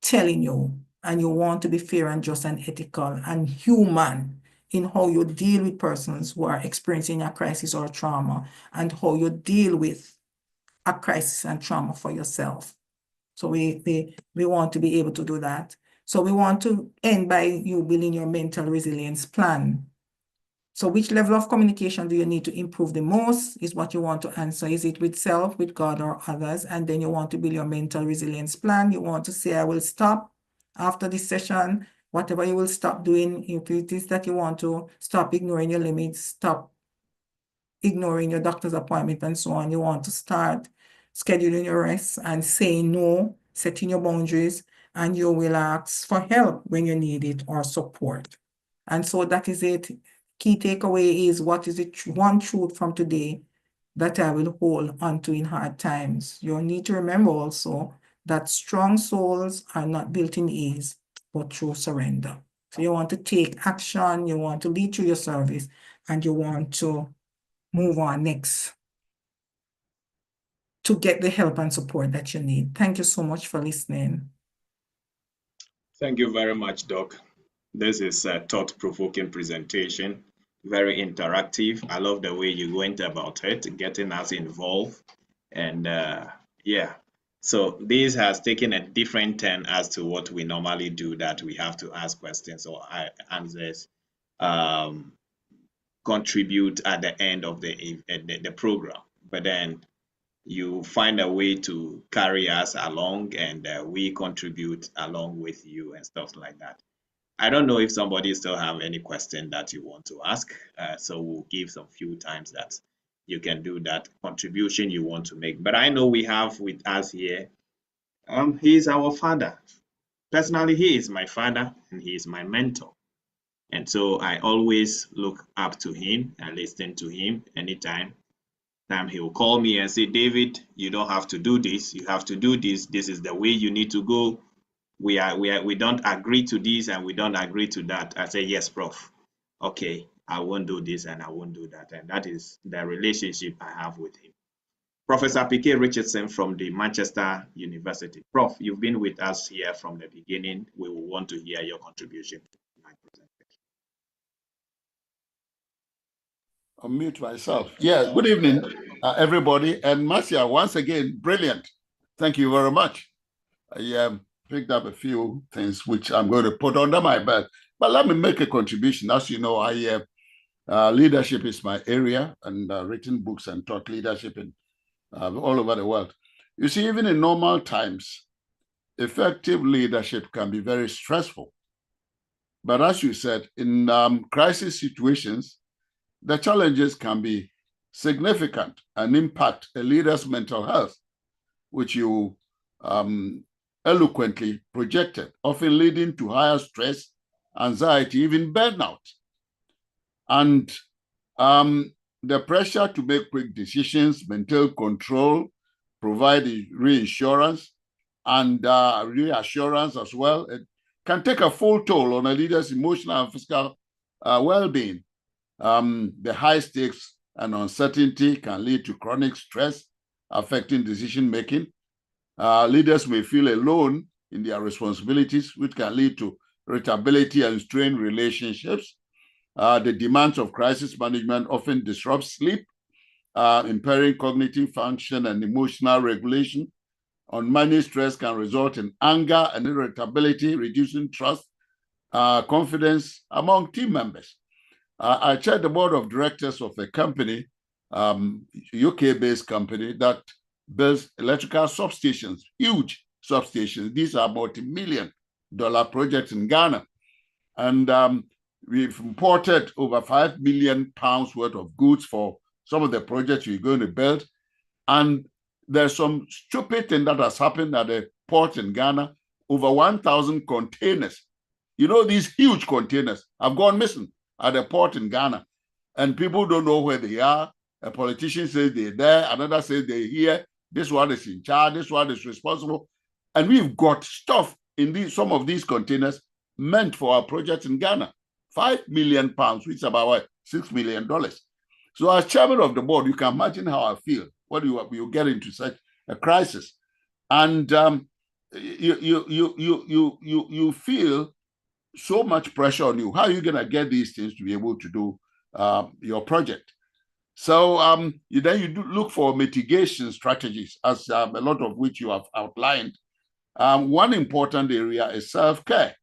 telling you. And you want to be fair and just and ethical and human in how you deal with persons who are experiencing a crisis or a trauma, and how you deal with a crisis and trauma for yourself. So we want to be able to do that. So we want to end by you building your mental resilience plan. So which level of communication do you need to improve the most is what you want to answer. Is it with self, with God, or others? And then you want to build your mental resilience plan. You want to say, I will stop after this session, whatever you will stop doing. If it is that you want to stop ignoring your limits, stop ignoring your doctor's appointment and so on, you want to start scheduling your rest and saying no, setting your boundaries, and you will ask for help when you need it or support. And so that is it. Key takeaway is, what is the one truth from today that I will hold onto in hard times? You need to remember also that strong souls are not built in ease, but through surrender. So you want to take action, you want to lead through your service, and you want to move on next to get the help and support that you need. Thank you so much for listening. Thank you very much, Doc. This is a thought-provoking presentation, very interactive. I love the way you went about it, getting us involved. And yeah, so this has taken a different turn as to what we normally do, that we have to ask questions or answers, contribute at the end of the program. But then you find a way to carry us along, and we contribute along with you and stuff like that. I don't know if somebody still have any question that you want to ask. So we'll give some few times that you can do that contribution you want to make. But I know we have with us here, he is our father. Personally, he is my father and he is my mentor. And so I always look up to him and listen to him anytime. He will call me and say, David, you don't have to do this. You have to do this. This is the way you need to go. We don't agree to this and we don't agree to that. I say, yes, Prof. Okay, I won't do this and I won't do that. And that is the relationship I have with him. Professor P.K. Richardson from the Manchester University. Prof, you've been with us here from the beginning. We will want to hear your contribution to my presentation. Unmute myself. Yeah, good evening, everybody. And Marcia, once again, brilliant. Thank you very much. I picked up a few things which I'm going to put under my belt. But let me make a contribution. As you know, leadership is my area, and written books and taught leadership in all over the world. You see, even in normal times, effective leadership can be very stressful. But as you said, in crisis situations, the challenges can be significant and impact a leader's mental health, which you eloquently projected, often leading to higher stress, anxiety, even burnout. And the pressure to make quick decisions, maintain control, provide reassurance and reassurance as well, it can take a full toll on a leader's emotional and physical well-being. The high stakes and uncertainty can lead to chronic stress affecting decision-making. Leaders may feel alone in their responsibilities, which can lead to irritability and strained relationships. The demands of crisis management often disrupt sleep, impairing cognitive function and emotional regulation. Unmanaged stress can result in anger and irritability, reducing trust, confidence among team members. I chair the board of directors of a company, UK-based company that builds electrical substations, huge substations. These are multi-million-dollar projects in Ghana. And we've imported over £5 million worth of goods for some of the projects we're going to build. And there's some stupid thing that has happened at the port in Ghana. Over 1,000 containers. You know, these huge containers have gone missing at the port in Ghana. And people don't know where they are. A politician says they're there. Another says they're here. This one is in charge. This one is responsible. And we've got stuff in some of these containers meant for our project in Ghana. £5 million, which is about what, $6 million. So as chairman of the board, you can imagine how I feel when you get into such a crisis. And you feel so much pressure on you. How are you going to get these things to be able to do your project? So then you do look for mitigation strategies, as a lot of which you have outlined. One important area is self-care.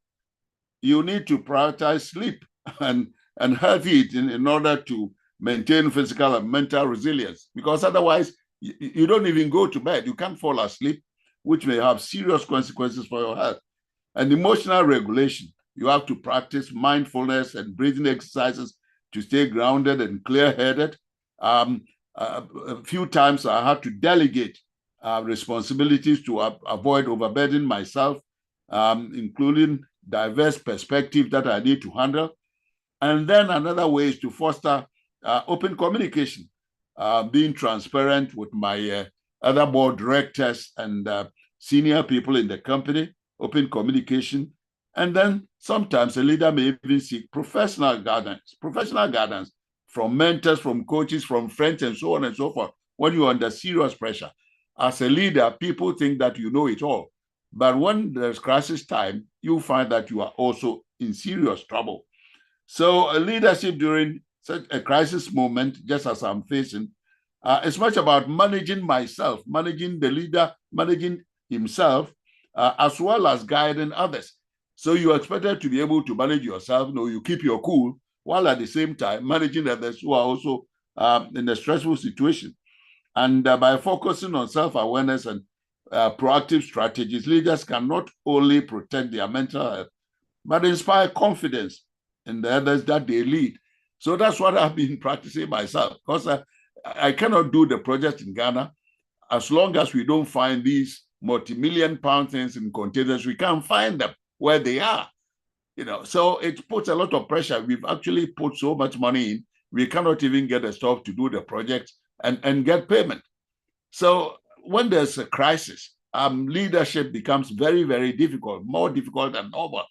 You need to prioritize sleep and healthy eating in order to maintain physical and mental resilience, because otherwise you don't even go to bed. You can't fall asleep, which may have serious consequences for your health. And emotional regulation. You have to practice mindfulness and breathing exercises to stay grounded and clear-headed. A few times I had to delegate responsibilities to avoid overburdening myself, including diverse perspectives that I need to handle. And then another way is to foster open communication, being transparent with my other board directors and senior people in the company, open communication. And then sometimes a leader may even seek professional guidance from mentors, from coaches, from friends, and so on and so forth. When you're under serious pressure, as a leader, people think that you know it all. But when there's crisis time, you find that you are also in serious trouble. So leadership during such a crisis moment, just as I'm facing, it's much about managing myself, managing the leader, managing himself, as well as guiding others. So you're expected to be able to manage yourself, you keep your cool, while at the same time managing others who are also in a stressful situation. And by focusing on self-awareness and proactive strategies, leaders can not only protect their mental health, but inspire confidence in the others that they lead. So that's what I've been practicing myself, because I cannot do the project in Ghana as long as we don't find these multi-million-pound things in containers. We can't find them where they are. So it puts a lot of pressure. We've actually put so much money in, we cannot even get the staff to do the project and get payment. So when there's a crisis, leadership becomes very, very difficult, more difficult than normal.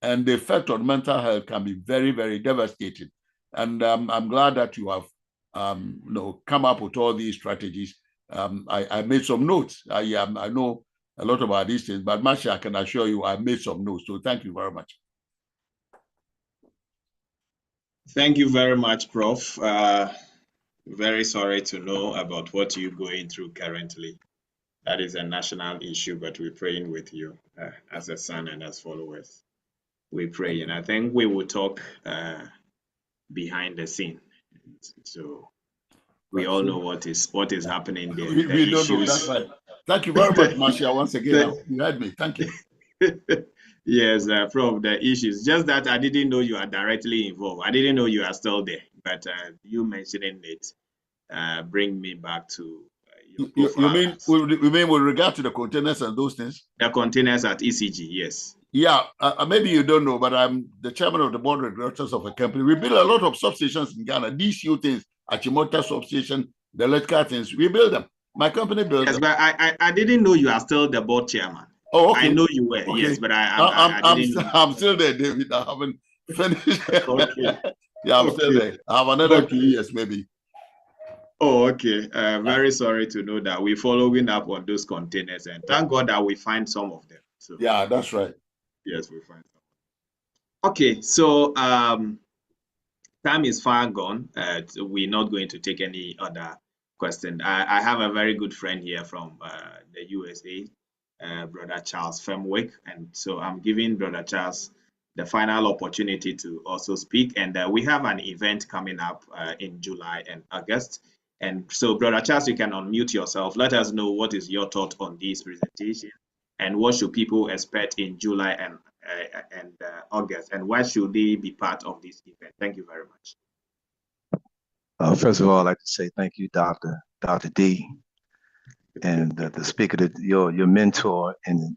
And the effect on mental health can be very, very devastating. And I'm glad that you have come up with all these strategies. I made some notes. I know a lot about these things, but Marcia, I can assure you I made some notes. So thank you very much. Thank you very much, Prof. Very sorry to know about what you're going through currently. That is a national issue, but we're praying with you as a son and as followers. We pray, and I think we will talk behind the scene. So we all know what is happening there. We don't know. That's right. Thank you very much, Marcia. Once again, you heard me. Thank you. Yes, Prof, the issues. Just that I didn't know you are directly involved. I didn't know you are still there, but you mentioning it bring me back to you mean with regard to the containers and those things? The containers at ECG, yes. Yeah, maybe you don't know, but I'm the chairman of the board of directors of a company. We build a lot of substations in Ghana. These few things, Achimota substation, the electrical things, we build them. My company builds them. But I didn't know you are still the board chairman. Oh, okay. I know you were, okay. Yes, but I didn't know. I'm still there, David. I haven't finished. Okay. Yeah, I'm still there. I have another 2 years, maybe. Oh, okay. Very sorry to know that we're following up on those containers, and thank God that we find some of them. So Yeah, that's right. yes, we find someone. Okay, so time is far gone. So we're not going to take any other question. I have a very good friend here from the USA, Brother Charles Femwick, and so I'm giving Brother Charles the final opportunity to also speak. And we have an event coming up in July and August. And so, Brother Charles, you can unmute yourself. Let us know what is your thought on this presentation, and what should people expect in July and August, and why should they be part of this event? Thank you very much. First of all, I'd like to say thank you, Dr. D, and the speaker, your mentor, and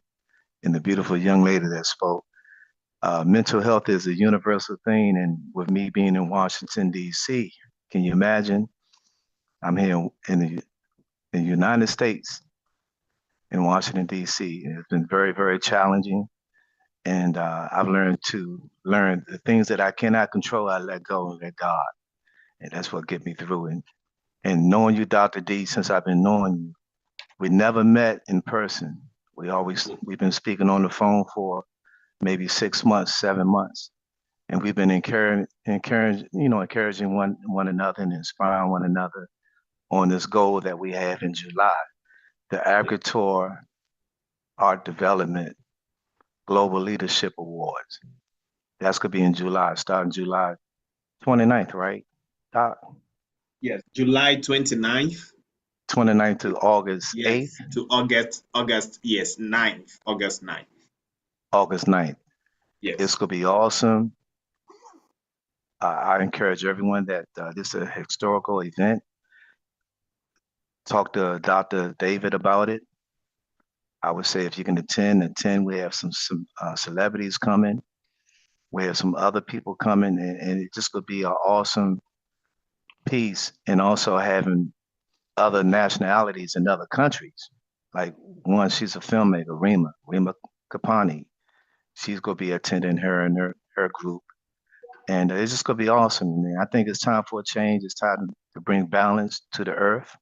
the beautiful young lady that spoke. Mental health is a universal thing, and with me being in Washington, D.C., can you imagine? I'm here in the United States, in Washington, D.C. And it's been very, very challenging, and I've learned the things that I cannot control. I let go and let God, and that's what get me through. And knowing you, Dr. D, since I've been knowing you, we never met in person. We've been speaking on the phone for maybe 6 months, 7 months. And we've been encouraging one another and inspiring one another on this goal that we have in July, the Agritor Art Development Global Leadership Awards. That's gonna be in July, starting July 29th, right, Doc? Yes, July 29th. 29th to August Yes, 8th. to August, yes, 9th, August 9th. August 9th. Yes. It's gonna be awesome. I encourage everyone that this is a historical event. Talk to Dr. David about it. I would say if you can attend. We have some celebrities coming. We have some other people coming, and it just could be an awesome piece. And also having other nationalities in other countries. Like one, she's a filmmaker, Rima Kapani. She's gonna be attending her and her group. And it's just gonna be awesome. And I think it's time for a change. It's time to bring balance to the earth,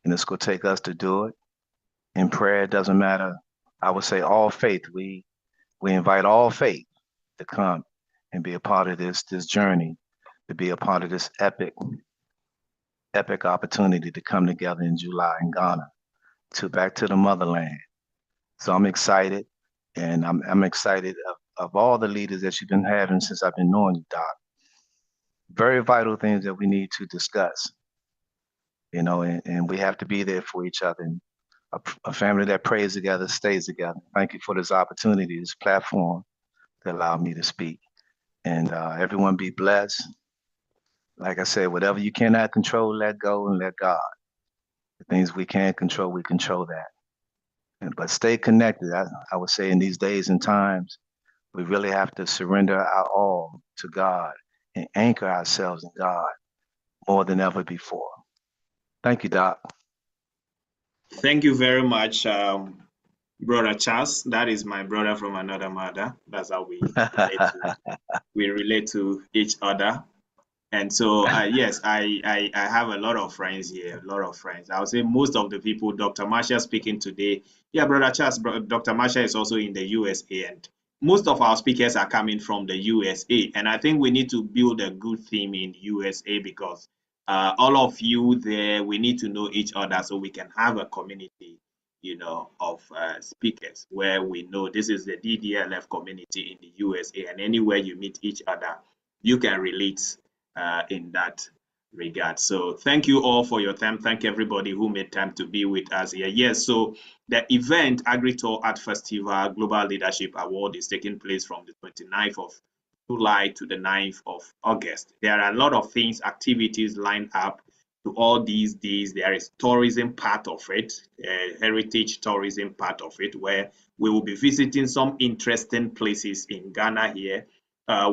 and it's gonna take us to do it. And prayer doesn't matter. I would say all faith. We invite all faith to come and be a part of this journey, to be a part of this epic opportunity to come together in July in Ghana, to back to the motherland. So I'm excited, and I'm excited of all the leaders that you've been having since I've been knowing you, Doc. Very vital things that we need to discuss, and we have to be there for each other. And a family that prays together stays together. Thank you for this opportunity, this platform to allow me to speak. And everyone be blessed. Like I said, whatever you cannot control, let go and let God. The things we can't control, we control that. But stay connected. I would say in these days and times, we really have to surrender our all to God and anchor ourselves in God more than ever before. Thank you, Doc. Thank you very much, Brother Charles. That is my brother from another mother. That's how we relate to each other. And so, yes, I have a lot of friends here, a lot of friends. I would say most of the people, Dr. Marsha speaking today. Yeah, Brother Charles, Dr. Marsha is also in the USA, and most of our speakers are coming from the USA. And I think we need to build a good theme in USA because all of you there, we need to know each other so we can have a community, of speakers where we know this is the DDLF community in the USA, and anywhere you meet each other, you can relate in that regard. So thank you all for your time. Thank everybody who made time to be with us here. Yes, so the event, Agritor Art Festival Global Leadership Award, is taking place from the 29th of July to the 9th of August. There are a lot of things, activities lined up to all these days. There is tourism part of it, heritage tourism part of it, where we will be visiting some interesting places in Ghana here.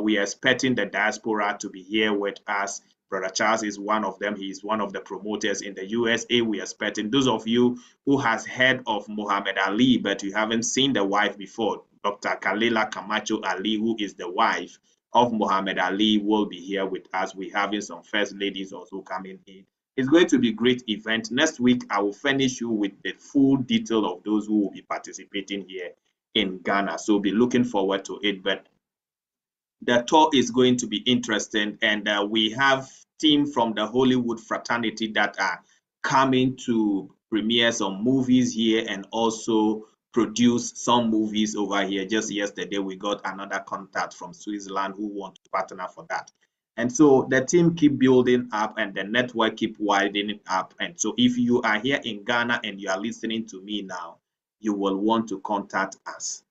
We are expecting the diaspora to be here with us. Brother Charles is one of them. He is one of the promoters in the USA. We are expecting those of you who has heard of Muhammad Ali, but you haven't seen the wife before. Dr. Kalila Camacho Ali, who is the wife of Muhammad Ali, will be here with us. We're having some first ladies also coming in. It's going to be a great event. Next week, I will furnish you with the full detail of those who will be participating here in Ghana. So be looking forward to it. But the tour is going to be interesting, and we have team from the Hollywood fraternity that are coming to premiere some movies here and also produce some movies over here. Just yesterday, we got another contact from Switzerland who want to partner for that. And so the team keep building up and the network keep widening up. And so if you are here in Ghana and you are listening to me now, you will want to contact us,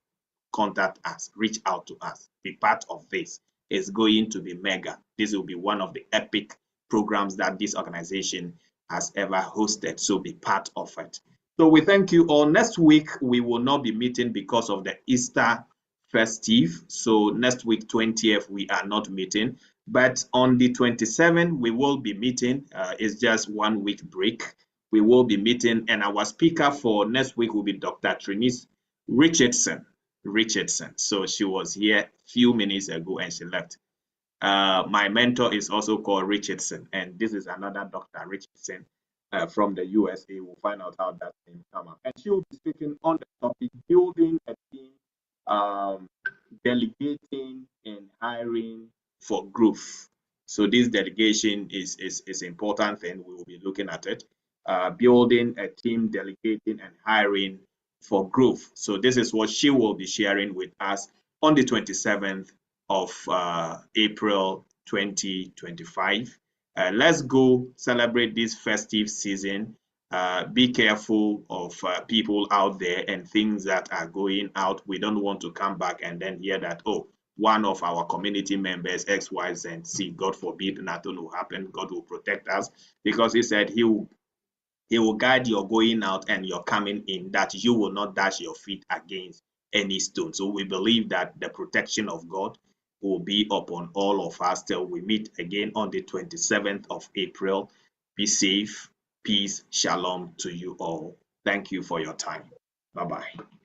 reach out to us, be part of this. It's going to be mega. This will be one of the epic programs that this organization has ever hosted. So be part of it. So we thank you all. Next week, we will not be meeting because of the Easter festive. So next week, 20th, we are not meeting. But on the 27th, we will be meeting. It's just 1 week break. We will be meeting. And our speaker for next week will be Dr. Trinice Richardson. So she was here a few minutes ago and she left. My mentor is also called Richardson, and this is another Dr. Richardson from the USA. We'll find out how that name come up. And she will be speaking on the topic building a team, delegating and hiring for growth. So this delegation is important, and we will be looking at it. Building a team, delegating and hiring for growth. So this is what she will be sharing with us on the 27th of April 2025. Let's go celebrate this festive season. Be careful of people out there and things that are going out. We don't want to come back and then hear that, oh, one of our community members, X, Y, Z, C, God forbid, nothing will happen. God will protect us, because he said he will guide your going out and your coming in, that you will not dash your feet against any stone. So we believe that the protection of God will be upon all of us till we meet again on the 27th of April. Be safe. Peace. Shalom to you all. Thank you for your time. Bye-bye.